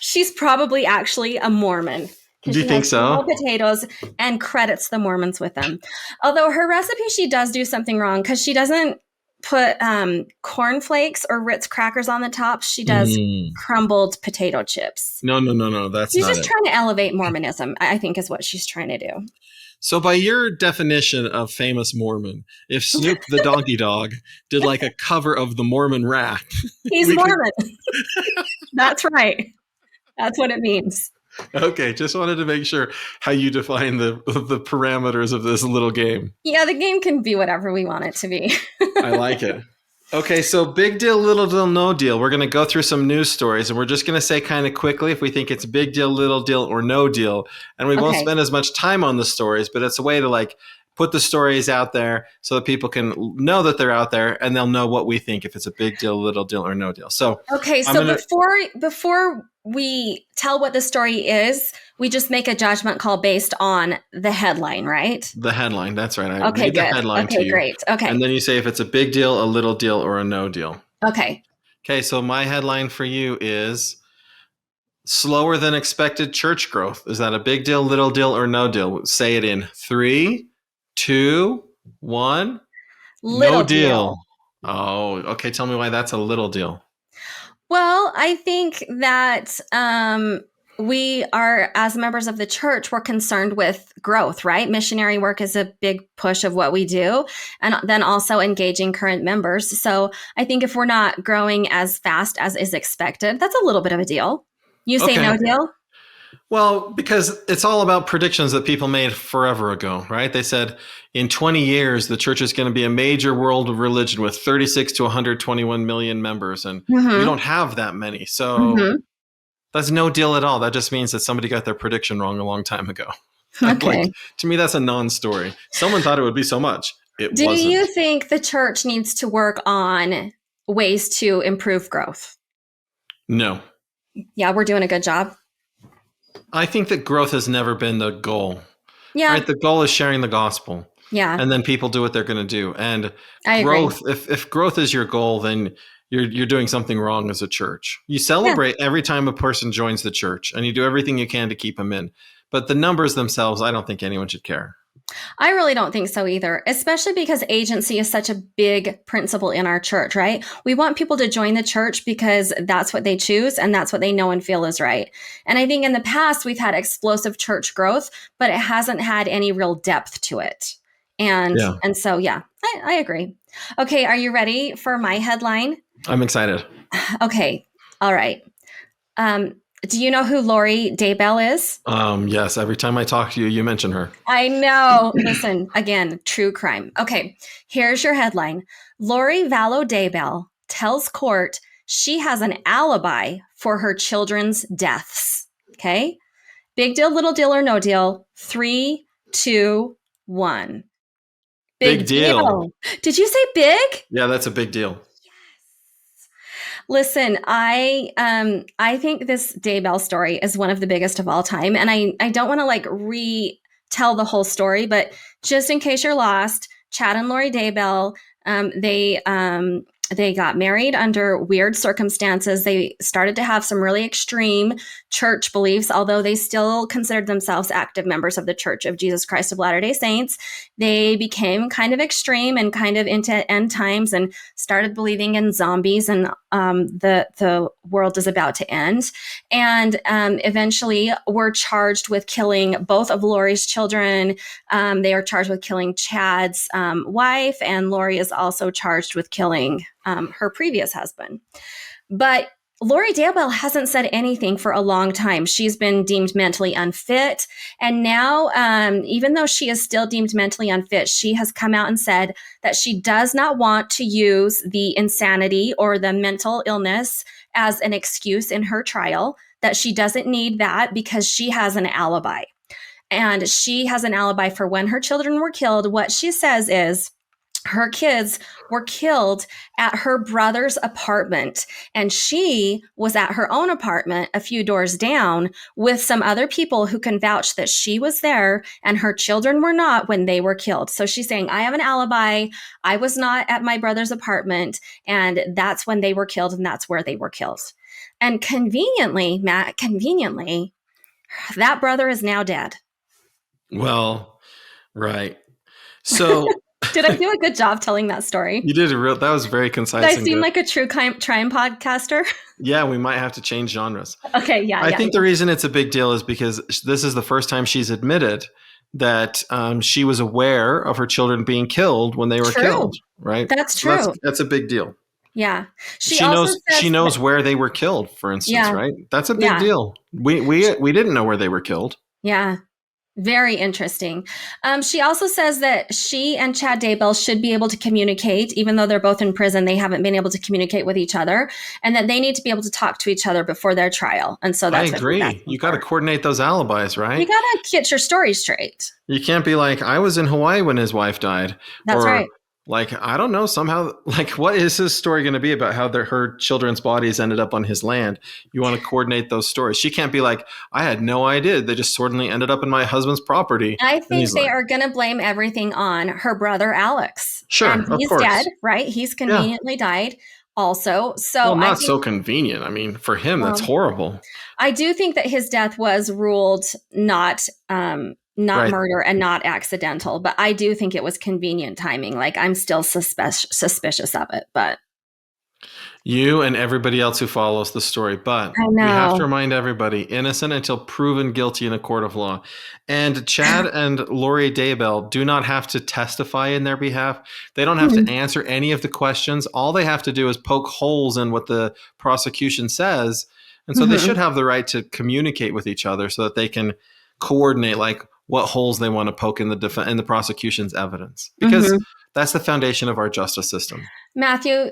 She's probably actually a Mormon. Do you think so? Potatoes and credits the Mormons with them. Although her recipe, she does do something wrong because she doesn't put cornflakes or Ritz crackers on the top. She does crumbled potato chips. No. That's she's not just trying to elevate Mormonism, I think is what she's trying to do. So by your definition of famous Mormon, if Snoop the Donkey Dog did a cover of the Mormon rap. He's Mormon. That's right. That's what it means. Okay, just wanted to make sure how you define the parameters of this little game. Yeah, the game can be whatever we want it to be. I like it. Okay, so big deal, little deal, no deal. We're going to go through some news stories, and we're just going to say kind of quickly if we think it's big deal, little deal, or no deal. And we won't spend as much time on the stories, but it's a way to put the stories out there so that people can know that they're out there, and they'll know what we think if it's a big deal, little deal, or no deal. So okay, before we tell what the story is, we just make a judgment call based on the headline, right? The headline, that's right. I okay, read good. The headline okay, to you, great. Okay. And then you say if it's a big deal, a little deal, or a no deal. Okay. Okay, so my headline for you is slower than expected church growth. Is that a big deal, little deal, or no deal? Say it in 3, 2, 1. Little no deal. Oh, okay. Tell me why that's a little deal. Well, I think that we are, as members of the church, we're concerned with growth, right? Missionary work is a big push of what we do, and then also engaging current members. So I think if we're not growing as fast as is expected, that's a little bit of a deal. You say no deal? Well, because it's all about predictions that people made forever ago, right? They said in 20 years, the church is going to be a major world religion with 36 to 121 million members. And we don't have that many. So that's no deal at all. That just means that somebody got their prediction wrong a long time ago. Okay. To me, that's a non-story. Someone thought it would be so much. It wasn't. Do you think the church needs to work on ways to improve growth? No. Yeah, we're doing a good job. I think that growth has never been the goal. Yeah. Right? The goal is sharing the gospel. Yeah. And then people do what they're going to do. And I growth, agree. if growth is your goal, then you're doing something wrong as a church. You celebrate every time a person joins the church, and you do everything you can to keep them in. But the numbers themselves, I don't think anyone should care. I really don't think so either, especially because agency is such a big principle in our church, right? We want people to join the church because that's what they choose and that's what they know and feel is right. And I think in the past, we've had explosive church growth, but it hasn't had any real depth to it. And so, I agree. Okay, are you ready for my headline? I'm excited. Okay, all right. Do you know who Lori Daybell is? Yes. Every time I talk to you, you mention her. I know. Listen, again, true crime. Okay, here's your headline. Lori Vallow Daybell tells court she has an alibi for her children's deaths. Okay? Big deal, little deal, or no deal. 3, 2, 1. Big Big deal. deal. Did you say big? Yeah, that's a big deal. Listen, I think this Daybell story is one of the biggest of all time, and I don't want to like retell the whole story, but just in case you're lost, Chad and Lori Daybell, they got married under weird circumstances. They started to have some really extreme church beliefs, although they still considered themselves active members of the Church of Jesus Christ of Latter-day Saints. They became kind of extreme and kind of into end times and started believing in zombies and the world is about to end. And eventually were charged with killing both of Lori's children. They are charged with killing Chad's wife, and Lori is also charged with killing her previous husband. But Lori Daybell hasn't said anything for a long time. She's been deemed mentally unfit. And now, even though she is still deemed mentally unfit, she has come out and said that she does not want to use the insanity or the mental illness as an excuse in her trial, that she doesn't need that because she has an alibi. And she has an alibi for when her children were killed. What she says is, her kids were killed at her brother's apartment, and she was at her own apartment a few doors down with some other people who can vouch that she was there and her children were not when they were killed. So she's saying, I have an alibi. I was not at my brother's apartment, and that's when they were killed, and that's where they were killed. And conveniently, Matt, that brother is now dead. Well, right. So did I do a good job telling that story? You did that was very concise. Did I seem like a true crime podcaster? Yeah, we might have to change genres. Okay, yeah. I think the reason it's a big deal is because this is the first time she's admitted that she was aware of her children being killed when they were killed. Right? That's true. So that's a big deal. Yeah. She knows where they were killed, for instance, right? That's a big deal. We didn't know where they were killed. Yeah. Very interesting. She also says that she and Chad Daybell should be able to communicate, even though they're both in prison. They haven't been able to communicate with each other, and that they need to be able to talk to each other before their trial. And so that's I agree. You got to coordinate those alibis, right? You got to get your story straight. You can't be like, I was in Hawaii when his wife died. That's right. Like, I don't know, somehow, like, what is his story going to be about how her children's bodies ended up on his land? You want to coordinate those stories. She can't be like, I had no idea. They just suddenly ended up in my husband's property. I think they are going to blame everything on her brother, Alex. Sure, and he's dead, right? He's conveniently died also. So not so convenient. I mean, for him, that's horrible. I do think that his death was ruled not murder and not accidental, but I do think it was convenient timing. Like, I'm still suspicious of it, but you and everybody else who follows the story. But we have to remind everybody, innocent until proven guilty in a court of law. And Chad and Lori Daybell do not have to testify in their behalf. They don't have to answer any of the questions. All they have to do is poke holes in what the prosecution says. And so they should have the right to communicate with each other so that they can coordinate, like, what holes they want to poke in the prosecution's evidence, because that's the foundation of our justice system. Matthew,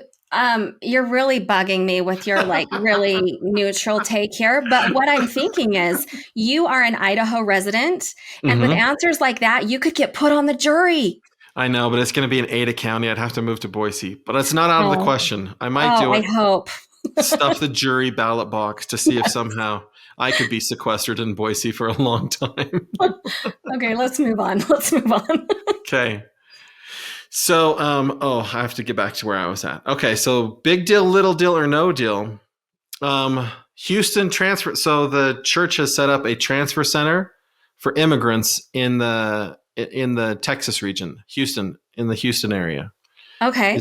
you're really bugging me with your like really neutral take here. But what I'm thinking is, you are an Idaho resident, and with answers like that, you could get put on the jury. I know, but it's going to be in Ada County. I'd have to move to Boise, but it's not out of the question. I might do it. I hope. Stuff the jury ballot box to see if somehow I could be sequestered in Boise for a long time. Okay, let's move on. Okay. So, I have to get back to where I was at. Okay, so big deal, little deal, or no deal. Houston transfer. So the church has set up a transfer center for immigrants in the Texas region, Houston, in the Houston area. Okay.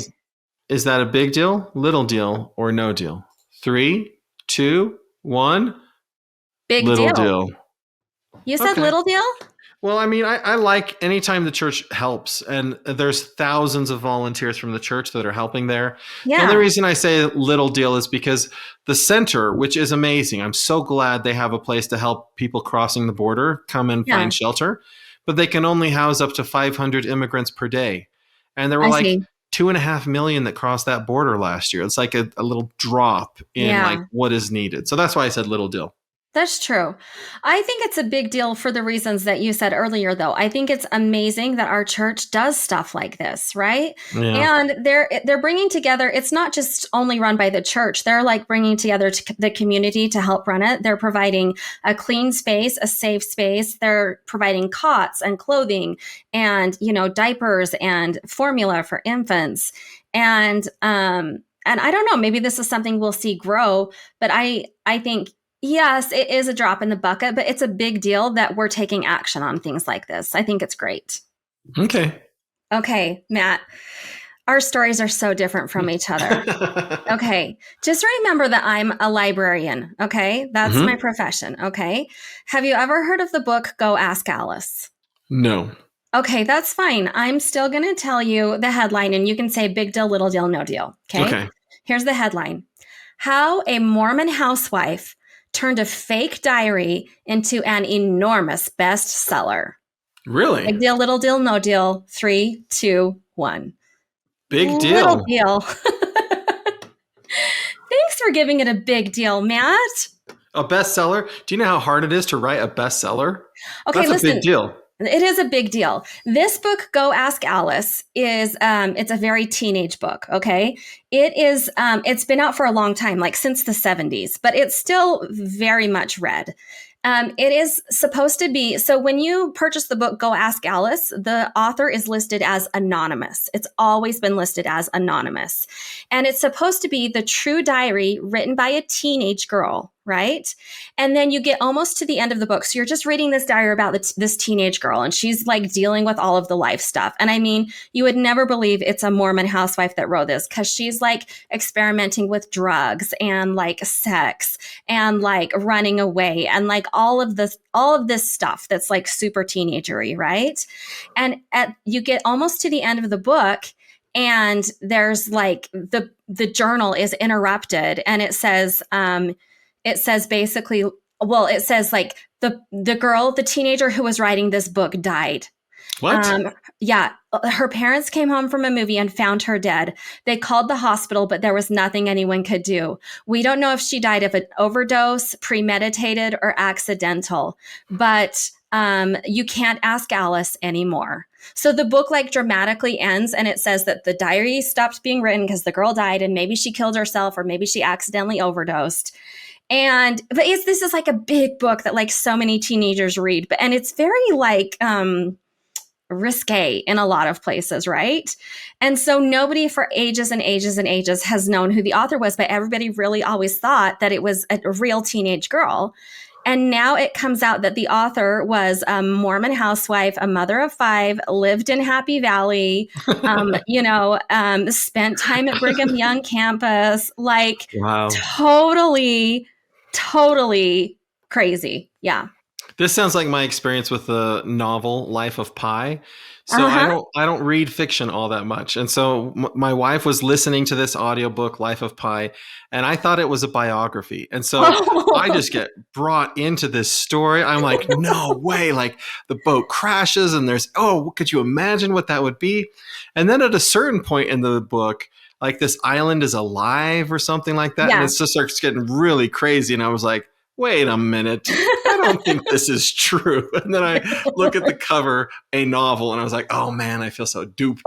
Is that a big deal, little deal, or no deal? 3, 2, 1. Big little deal. You said little deal? Well, I mean, I like anytime the church helps, and there's thousands of volunteers from the church that are helping there. Yeah. The only reason I say little deal is because the center, which is amazing, I'm so glad they have a place to help people crossing the border come and find shelter, but they can only house up to 500 immigrants per day. And there were 2.5 million that crossed that border last year. It's like a little drop in like what is needed. So that's why I said little deal. That's true. I think it's a big deal for the reasons that you said earlier, though. I think it's amazing that our church does stuff like this, right? Yeah. And they're bringing together. It's not just only run by the church. They're like bringing together the community to help run it. They're providing a clean space, a safe space. They're providing cots and clothing, and diapers and formula for infants, and I don't know. Maybe this is something we'll see grow, but I think. Yes, it is a drop in the bucket, but it's a big deal that we're taking action on things like this. I think it's great. Okay. Okay, Matt, our stories are so different from each other. Okay, just remember that I'm a librarian. Okay, that's my profession. Okay, have you ever heard of the book Go Ask Alice? No. Okay, that's fine. I'm still going to tell you the headline, and you can say big deal, little deal, no deal. Okay, here's the headline: How a Mormon Housewife Turned a Fake Diary into an Enormous Bestseller. Really? Big deal, little deal, no deal. 3, 2, 1. Big deal. Little deal. Thanks for giving it a big deal, Matt. A bestseller? Do you know how hard it is to write a bestseller? Okay, That's a big deal. It is a big deal. This book, Go Ask Alice, is it's a very teenage book. Okay, it is. It's been out for a long time, like since the 70s, but it's still very much read. It is supposed to be, so when you purchase the book, Go Ask Alice, the author is listed as anonymous. It's always been listed as anonymous. And it's supposed to be the true diary written by a teenage girl, right? And then you get almost to the end of the book. So you're just reading this diary about this teenage girl, and she's like dealing with all of the life stuff. And I mean, you would never believe it's a Mormon housewife that wrote this, because she's like experimenting with drugs and like sex and like running away and like all of this stuff that's like super teenagery, right? And you get almost to the end of the book, and there's like the journal is interrupted, and it says basically, well, it says like the teenager who was writing this book died. What? Yeah. Her parents came home from a movie and found her dead. They called the hospital, but there was nothing anyone could do. We don't know if she died of an overdose, premeditated, or accidental, but you can't ask Alice anymore. So the book like dramatically ends, and it says that the diary stopped being written because the girl died, and maybe she killed herself, or maybe she accidentally overdosed. But this is like a big book that like so many teenagers read, and it's very like risque in a lot of places, right? And so nobody for ages and ages and ages has known who the author was, but everybody really always thought that it was a real teenage girl. And now it comes out that the author was a Mormon housewife, a mother of 5, lived in Happy Valley, spent time at Brigham Young campus, like wow. Totally crazy. Yeah. This sounds like my experience with the novel Life of Pi. So I don't read fiction all that much. And so my wife was listening to this audiobook, Life of Pi, and I thought it was a biography. And so I just get brought into this story. I'm like, no way. Like the boat crashes and could you imagine what that would be? And then at a certain point in the book, like this island is alive or something like that. Yeah. And it just starts getting really crazy. And I was like, wait a minute, I don't think this is true. And then I look at the cover, a novel, and I was like, oh man, I feel so duped.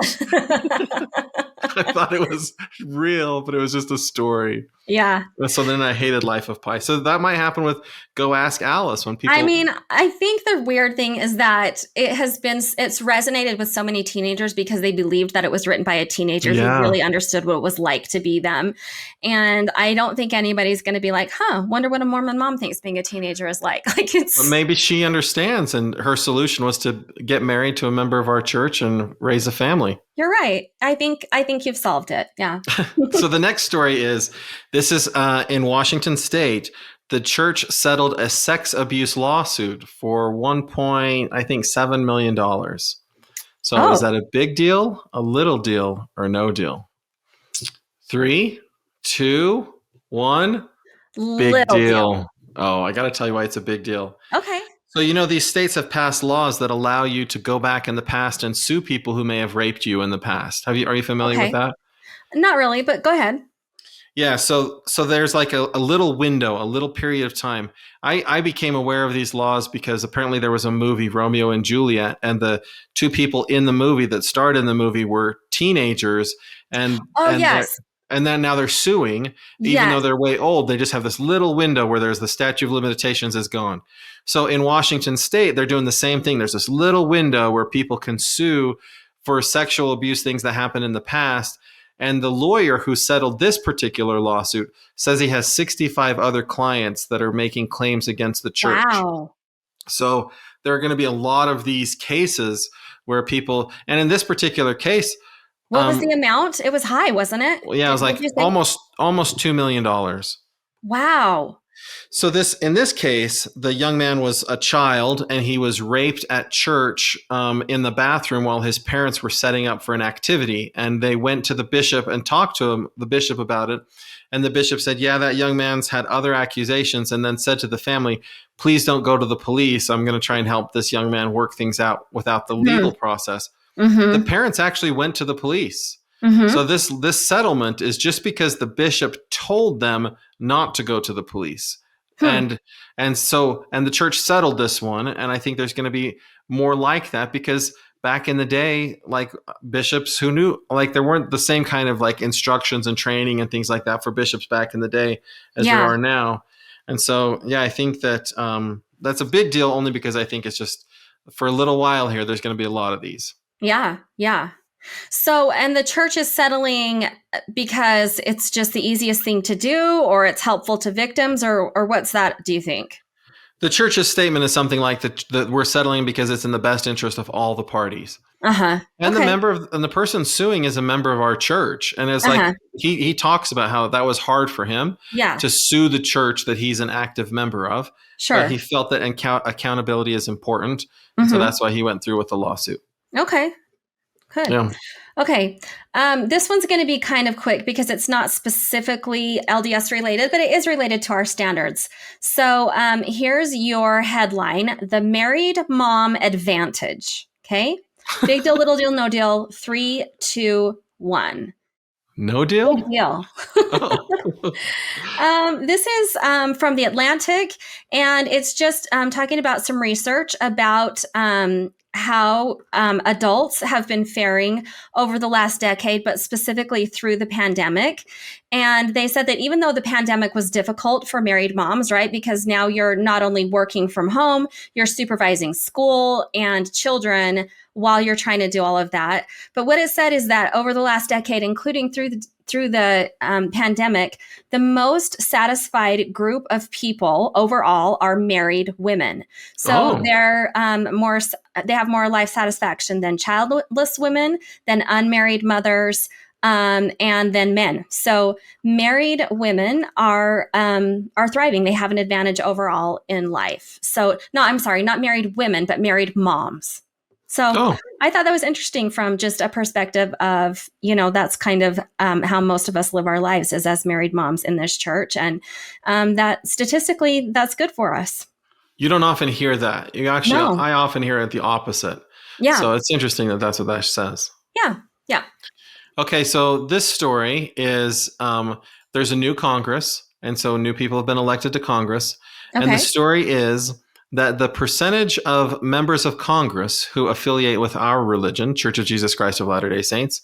I thought it was real, but it was just a story. Yeah. So then I hated Life of Pi. So that might happen with Go Ask Alice when people... I mean, I think the weird thing is that it's resonated with so many teenagers because they believed that it was written by a teenager who really understood what it was like to be them. And I don't think anybody's going to be like, wonder what a Mormon mom thinks being a teenager is like. But maybe she understands, and her solution was to get married to a member of our church and raise a family. You're right. I think you've solved it. Yeah. So the next story is, this is in Washington State. The church settled a sex abuse lawsuit for $1.7 million. So is that a big deal, a little deal, or no deal? 3, 2, 1. Big deal. Oh, I got to tell you why it's a big deal. Okay. So, these states have passed laws that allow you to go back in the past and sue people who may have raped you in the past. Are you familiar with that? Not really, but go ahead. Yeah, so there's like a little window, a little period of time. I became aware of these laws because apparently there was a movie, Romeo and Juliet, and the two people in the movie that starred in the movie were teenagers, and Oh, and they're yes. and then now they're suing, even though Yes. they're way old. They just have this little window where there's the statute of limitations is gone. So in Washington State, they're doing the same thing. There's this little window where people can sue for sexual abuse things that happened in the past, and the lawyer who settled this particular lawsuit says he has 65 other clients that are making claims against the church. Wow. So there are going to be a lot of these cases where people, and in this particular case, What was the amount? It was high, wasn't it? yeah, it was Would like you say? almost $2 million. Wow. So in this case, the young man was a child and he was raped at church in the bathroom while his parents were setting up for an activity. And they went to the bishop and talked to the bishop about it. And the bishop said, "Yeah, that young man's had other accusations," and then said to the family, "Please don't go to the police. I'm going to try and help this young man work things out without the Hmm. legal process." The Mm-hmm. parents actually went to the police. So Mm-hmm. this settlement is just because the bishop told them not to go to the police. Hmm. And and the church settled this one, and I think there's going to be more like that because back in the day, like bishops who knew, like there weren't the same kind of like instructions and training and things like that for bishops back in the day as there Yeah. are now. And so yeah, I think that that's a big deal only because I think it's just for a little while here there's going to be a lot of these. Yeah. Yeah. So, and the church is settling because it's just the easiest thing to do, or it's helpful to victims, or what's that, do you think? The church's statement is something like that we're settling because it's in the best interest of all the parties. Uh-huh. And Okay. the person suing is a member of our church. And it's like Uh-huh. he talks about how that was hard for him Yeah. to sue the church that he's an active member of, but he Sure. felt that accountability is important. And so Mm-hmm. that's why he went through with the lawsuit. Okay. Good. Yeah. Okay. This one's going to be kind of quick because it's not specifically LDS related, but it is related to our standards. So here's your headline: The Married Mom Advantage. Okay. Big deal, little deal, no deal. Three, two, one. No Big deal? deal. Oh. This is from The Atlantic, and it's just talking about some research about how adults have been faring over the last decade, but specifically through the pandemic. And they said that even though the pandemic was difficult for married moms, right? Because now you're not only working from home, you're supervising school and children while you're trying to do all of that. But what it said is that over the last decade, including through the pandemic, the most satisfied group of people overall are married women. So Oh. they're more they have more life satisfaction than childless women, than unmarried mothers, and then men. So married women are thriving. They have an advantage overall in life. So no, I'm sorry, not married women, but married moms. So Oh. I thought that was interesting from just a perspective of, that's kind of how most of us live our lives is as married moms in this church. And that statistically, that's good for us. You don't often hear that. No. I often hear it the opposite. Yeah. So it's interesting that that's what that says. Yeah. Yeah. Okay, so this story is there's a new Congress, and so new people have been elected to Congress. And the Okay. story is that the percentage of members of Congress who affiliate with our religion, Church of Jesus Christ of Latter day Saints,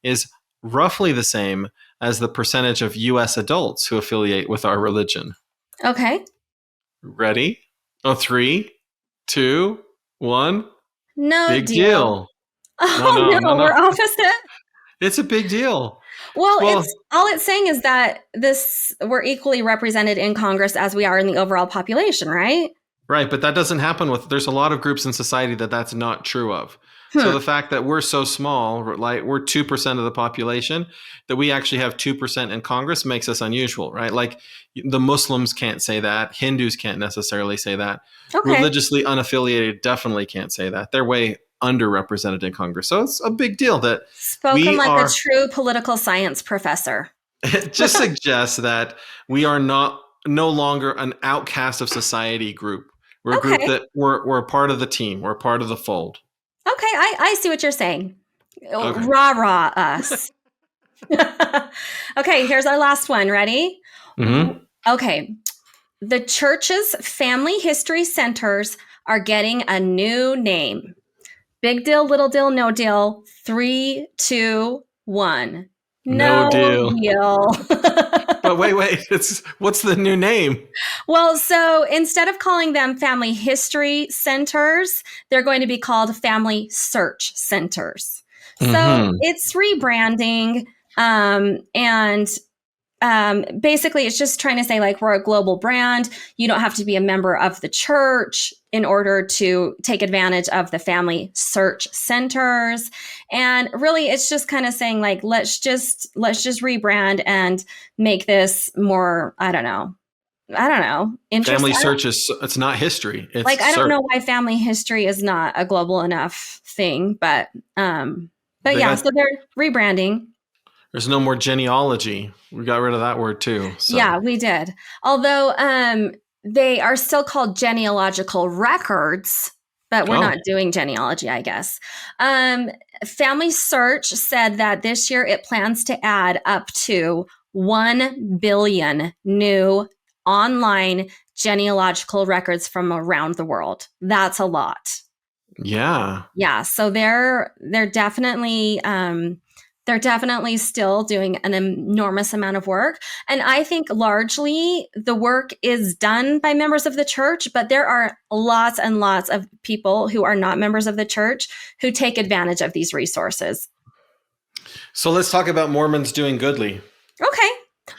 is roughly the same as the percentage of U.S. adults who affiliate with our religion. Okay. Ready? Oh, 3, 2, 1. No Big deal. deal. No, Oh no, no, no, no. we're opposite. It's a big deal. Well, Well, it's all it's saying is that we're equally represented in Congress as we are in the overall population, right? right, but that doesn't happen there's a lot of groups in society that that's not true of. So Hmm. the fact that we're so small, like we're 2% of the population, that we actually have 2% in Congress makes us unusual, right? Like the Muslims can't say that. Hindus can't necessarily say that. Okay. Religiously unaffiliated definitely can't say that. They're way underrepresented in Congress. So it's a big deal that Spoken we like a are, true political science professor. it just suggests that we are no longer an outcast of society group. We're a group Okay. that we're a part of the team. We're a part of the fold. Okay. I see what you're saying. Okay. Rah rah us. Okay, here's our last one. Ready? Hmm. Okay. The church's family history centers are getting a new name. Big deal, little deal, no deal. Three, two, one. No No deal. deal. But wait. What's the new name? Well, so instead of calling them family history centers, they're going to be called family search centers. So Hmm. it's rebranding. And basically, it's just trying to say, like, we're a global brand. You don't have to be a member of the church in order to take advantage of the family search centers. And really, it's just kind of saying, like, let's just rebrand and make this more, I don't know, Family interesting. search it's not history. It's Like, I don't search. know why family history is not a global enough thing, but They yeah, got so they're rebranding. there's no more genealogy. We got rid of that word too. So Yeah, we did. Although they are still called genealogical records, but we're oh not doing genealogy, I guess. Um, Family Search said that this year it plans to add up to 1 billion new online genealogical records from around the world. That's a lot. yeah. Yeah, so they're definitely still doing an enormous amount of work. And I think largely the work is done by members of the church, but there are lots and lots of people who are not members of the church who take advantage of these resources. So let's talk about Mormons doing goodly. Okay.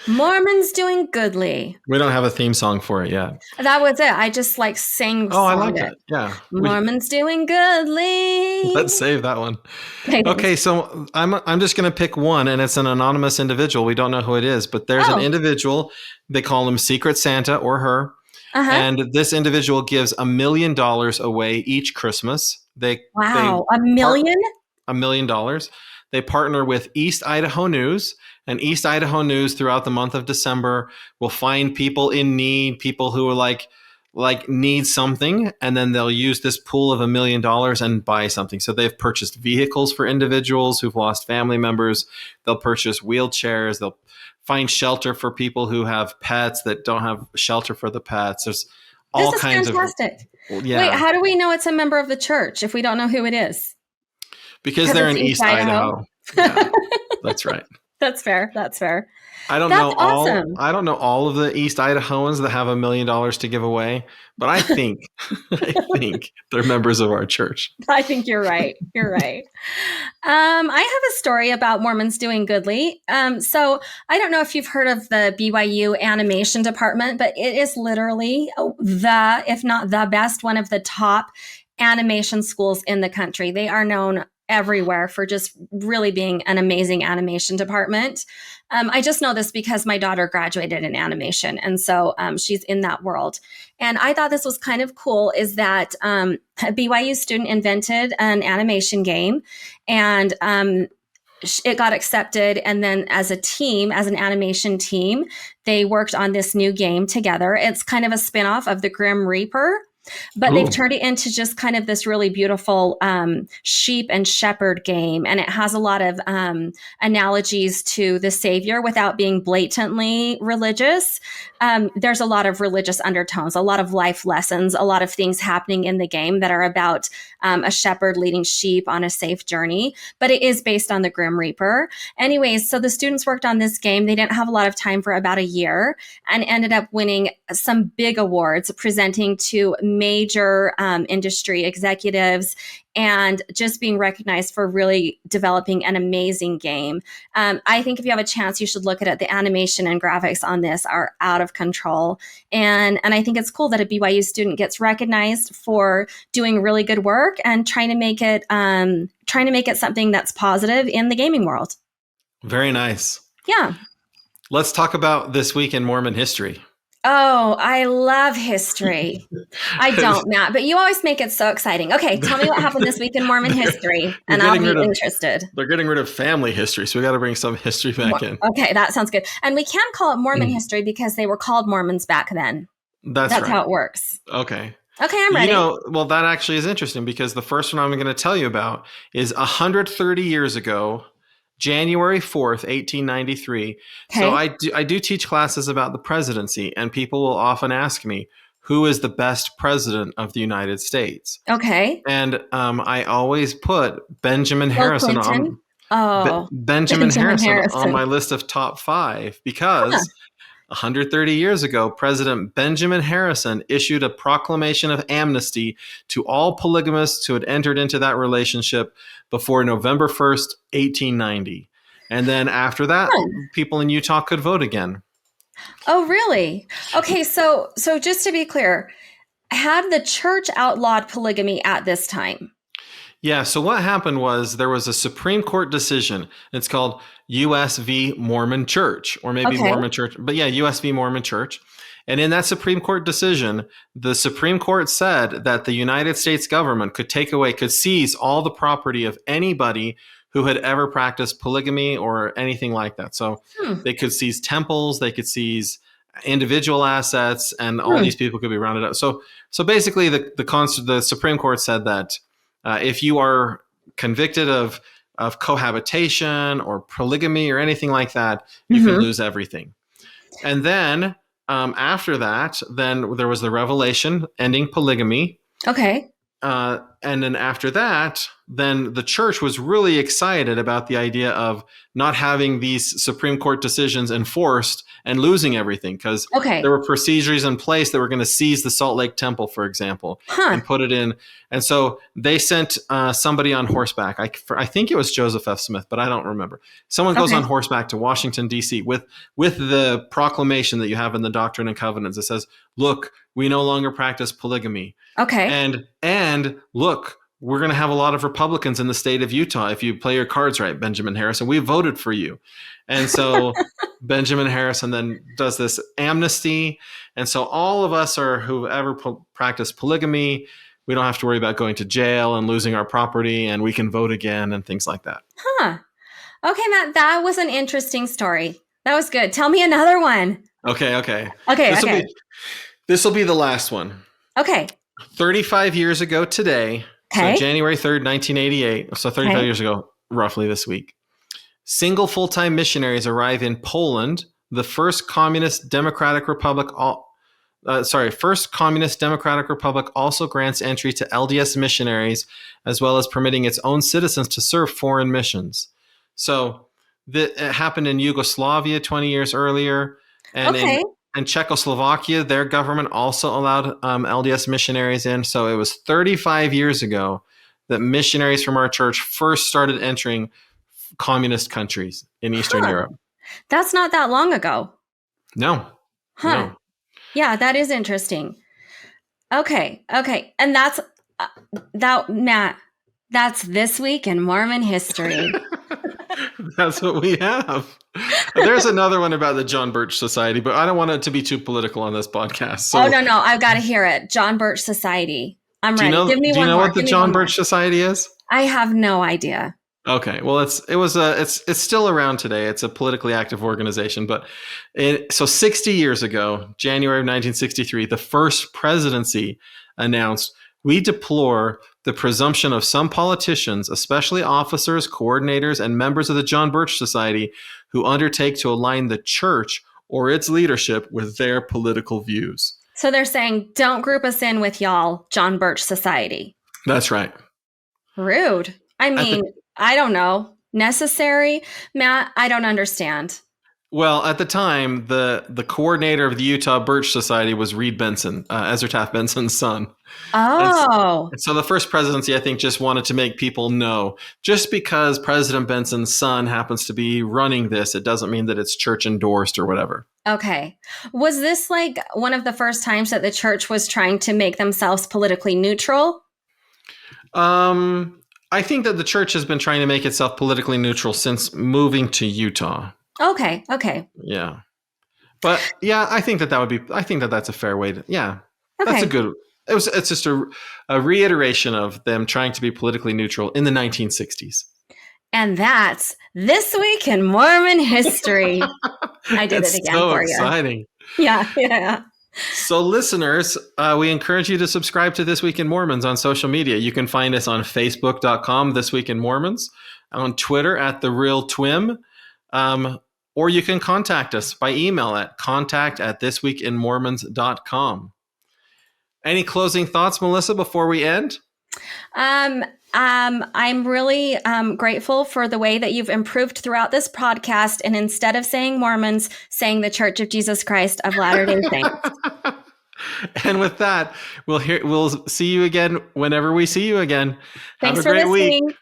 Mormons doing goodly. We don't have a theme song for it yet. That was it. I just like sang Oh, I song like it. it. Yeah. Mormons doing goodly. Let's save that one. Okay, thanks. Okay, so I'm just going to pick one, and it's an anonymous individual. We don't know who it is, but there's an Oh, individual. They call him Secret Santa or her, uh-huh. and this individual gives $1 million away each Christmas. They Wow. A part million? $1 million. They partner with East Idaho News, and East Idaho News throughout the month of December will find people in need, people who are like need something, and then they'll use this pool of $1 million and buy something. So they've purchased vehicles for individuals who've lost family members. They'll purchase wheelchairs. They'll find shelter for people who have pets that don't have shelter for the pets. There's This all is kinds of fantastic. Wait, yeah, how do we know it's a member of the church if we don't know who it is? because Because they're it's in East East Idaho. Idaho. Yeah, that's right. That's fair. That's fair. I don't That's know all awesome. I don't know all of the East Idahoans that have $1 million to give away, but I think I think they're members of our church. I think you're right. You're right. I have a story about Mormons doing goodly. So I don't know if you've heard of the BYU animation department, but it is literally if not the best, one of the top animation schools in the country. They are known everywhere for just really being an amazing animation department. I just know this because my daughter graduated in animation, and so she's in that world. And I thought this was kind of cool. Is that a BYU student invented an animation game, and it got accepted. And then, as a team, as an animation team, they worked on this new game together. It's kind of a spinoff of the Grim Reaper, but they've Ooh. turned it into just kind of this really beautiful sheep and shepherd game. And it has a lot of analogies to the Savior without being blatantly religious. There's a lot of religious undertones, a lot of life lessons, a lot of things happening in the game that are about a shepherd leading sheep on a safe journey. But it is based on the Grim Reaper. Anyways, so the students worked on this game. They didn't have a lot of time for about a year and ended up winning some big awards, presenting to major industry executives and just being recognized for really developing an amazing game. I think if you have a chance, you should look at it. The animation and graphics on this are out of control. And I think it's cool that a BYU student gets recognized for doing really good work and trying to make it something that's positive in the gaming world. Very nice. Yeah. Let's talk about this week in Mormon history. Oh, I love history. I don't, Matt, but you always make it so exciting. Okay, tell me what happened this week in Mormon history, and I'll be interested. They're getting rid of family history, so we got to bring some history back in. Okay, that sounds good. And we can call it Mormon history because they were called Mormons back then. That's right. How it works. Okay. Okay, I'm ready. Well, that actually is interesting because the first one I'm going to tell you about is 130 years ago, January 4th, 1893. So Okay. I do teach classes about the presidency, and people will often ask me, who is the best president of the United States? Okay. And I always put Benjamin Bill Harrison Clinton. Oh, Benjamin Benjamin Harrison on Harrison. my list of top 5 Huh. because 130 years ago, President Benjamin Harrison issued a proclamation of amnesty to all polygamists who had entered into that relationship before November 1st, 1890. And then after that, Huh. people in Utah could vote again. Oh, really? Okay, so just to be clear, had the church outlawed polygamy at this time? Yeah, so what happened was there was a Supreme Court decision. It's called US v. Mormon Church, or maybe Okay. Mormon Church, but yeah, US v. Mormon Church. And in that Supreme Court decision, the Supreme Court said that the United States government could seize all the property of anybody who had ever practiced polygamy or anything like that. So Hmm. they could seize temples, they could seize individual assets, and all Hmm. these people could be rounded up. So basically, the Supreme Court said that if you are convicted of cohabitation or polygamy or anything like that, you can Mm-hmm. lose everything. And then after that, then there was the revelation ending polygamy. Okay. And then after that, then the church was really excited about the idea of not having these Supreme Court decisions enforced and losing everything, because Okay. there were procedures in place that were going to seize the Salt Lake Temple, for example, Huh. and put it in. And so they sent somebody on horseback. I think it was Joseph F. Smith, but I don't remember. Someone goes Okay. on horseback to Washington, D.C. with the proclamation that you have in the Doctrine and Covenants. It says, look, we no longer practice polygamy. Okay. And look, we're going to have a lot of Republicans in the state of Utah if you play your cards right, Benjamin Harrison. We voted for you. And so Benjamin Harrison then does this amnesty. And so all of us who ever practiced polygamy, we don't have to worry about going to jail and losing our property, and we can vote again and things like that. Huh. Okay, Matt, that was an interesting story. That was good. Tell me another one. Okay. Okay. This will be the last one. Okay. 35 years ago today, Okay. so January 3rd, 1988, so 35 Okay. years ago, roughly this week, single full-time missionaries arrive in Poland, the first communist democratic republic. First communist democratic republic also grants entry to LDS missionaries, as well as permitting its own citizens to serve foreign missions. So it happened in Yugoslavia 20 years earlier, and Okay. in Czechoslovakia, their government also allowed LDS missionaries in. So it was 35 years ago that missionaries from our church first started entering communist countries in Eastern Europe. That's not that long ago. No. Huh. No. Yeah, that is interesting. Okay. And that's Matt, that's This Week in Mormon History. That's what we have. There's another one about the John Birch Society, but I don't want it to be too political on this podcast. So, Oh, no, I've got to hear it. John Birch Society. I'm ready. Give me do you one know more. what the John Birch Society is? I have no idea. Okay, well, it's still around today. It's a politically active organization, but so 60 years ago, January of 1963, the first presidency announced, "We deplore the presumption of some politicians, especially officers, coordinators, and members of the John Birch Society, who undertake to align the church or its leadership with their political views." So they're saying, don't group us in with y'all, John Birch Society. That's right. Rude. I mean, I don't know. Necessary? Matt, I don't understand. Well, at the time, the coordinator of the Utah Birch Society was Reed Benson, Ezra Taft Benson's son. Oh. And so the first presidency, I think, just wanted to make people know, just because President Benson's son happens to be running this, it doesn't mean that it's church endorsed or whatever. Okay. Was this like one of the first times that the church was trying to make themselves politically neutral? I think that the church has been trying to make itself politically neutral since moving to Utah. Okay. Yeah. But yeah, I think that's a fair way to, yeah. Okay. That's a good, it's just a reiteration of them trying to be politically neutral in the 1960s. And that's This Week in Mormon History. I did it again for you. It's so exciting. Yeah. So listeners, we encourage you to subscribe to This Week in Mormons on social media. You can find us on Facebook.com, This Week in Mormons. on Twitter at The Real Twim. Or you can contact us by email at contact@thisweekinmormons.com. Any closing thoughts, Melissa, before we end? I'm really grateful for the way that you've improved throughout this podcast, and instead of saying Mormons, saying the Church of Jesus Christ of Latter-day Saints. And with that, we'll see you again whenever we see you again. Thanks Have a great week.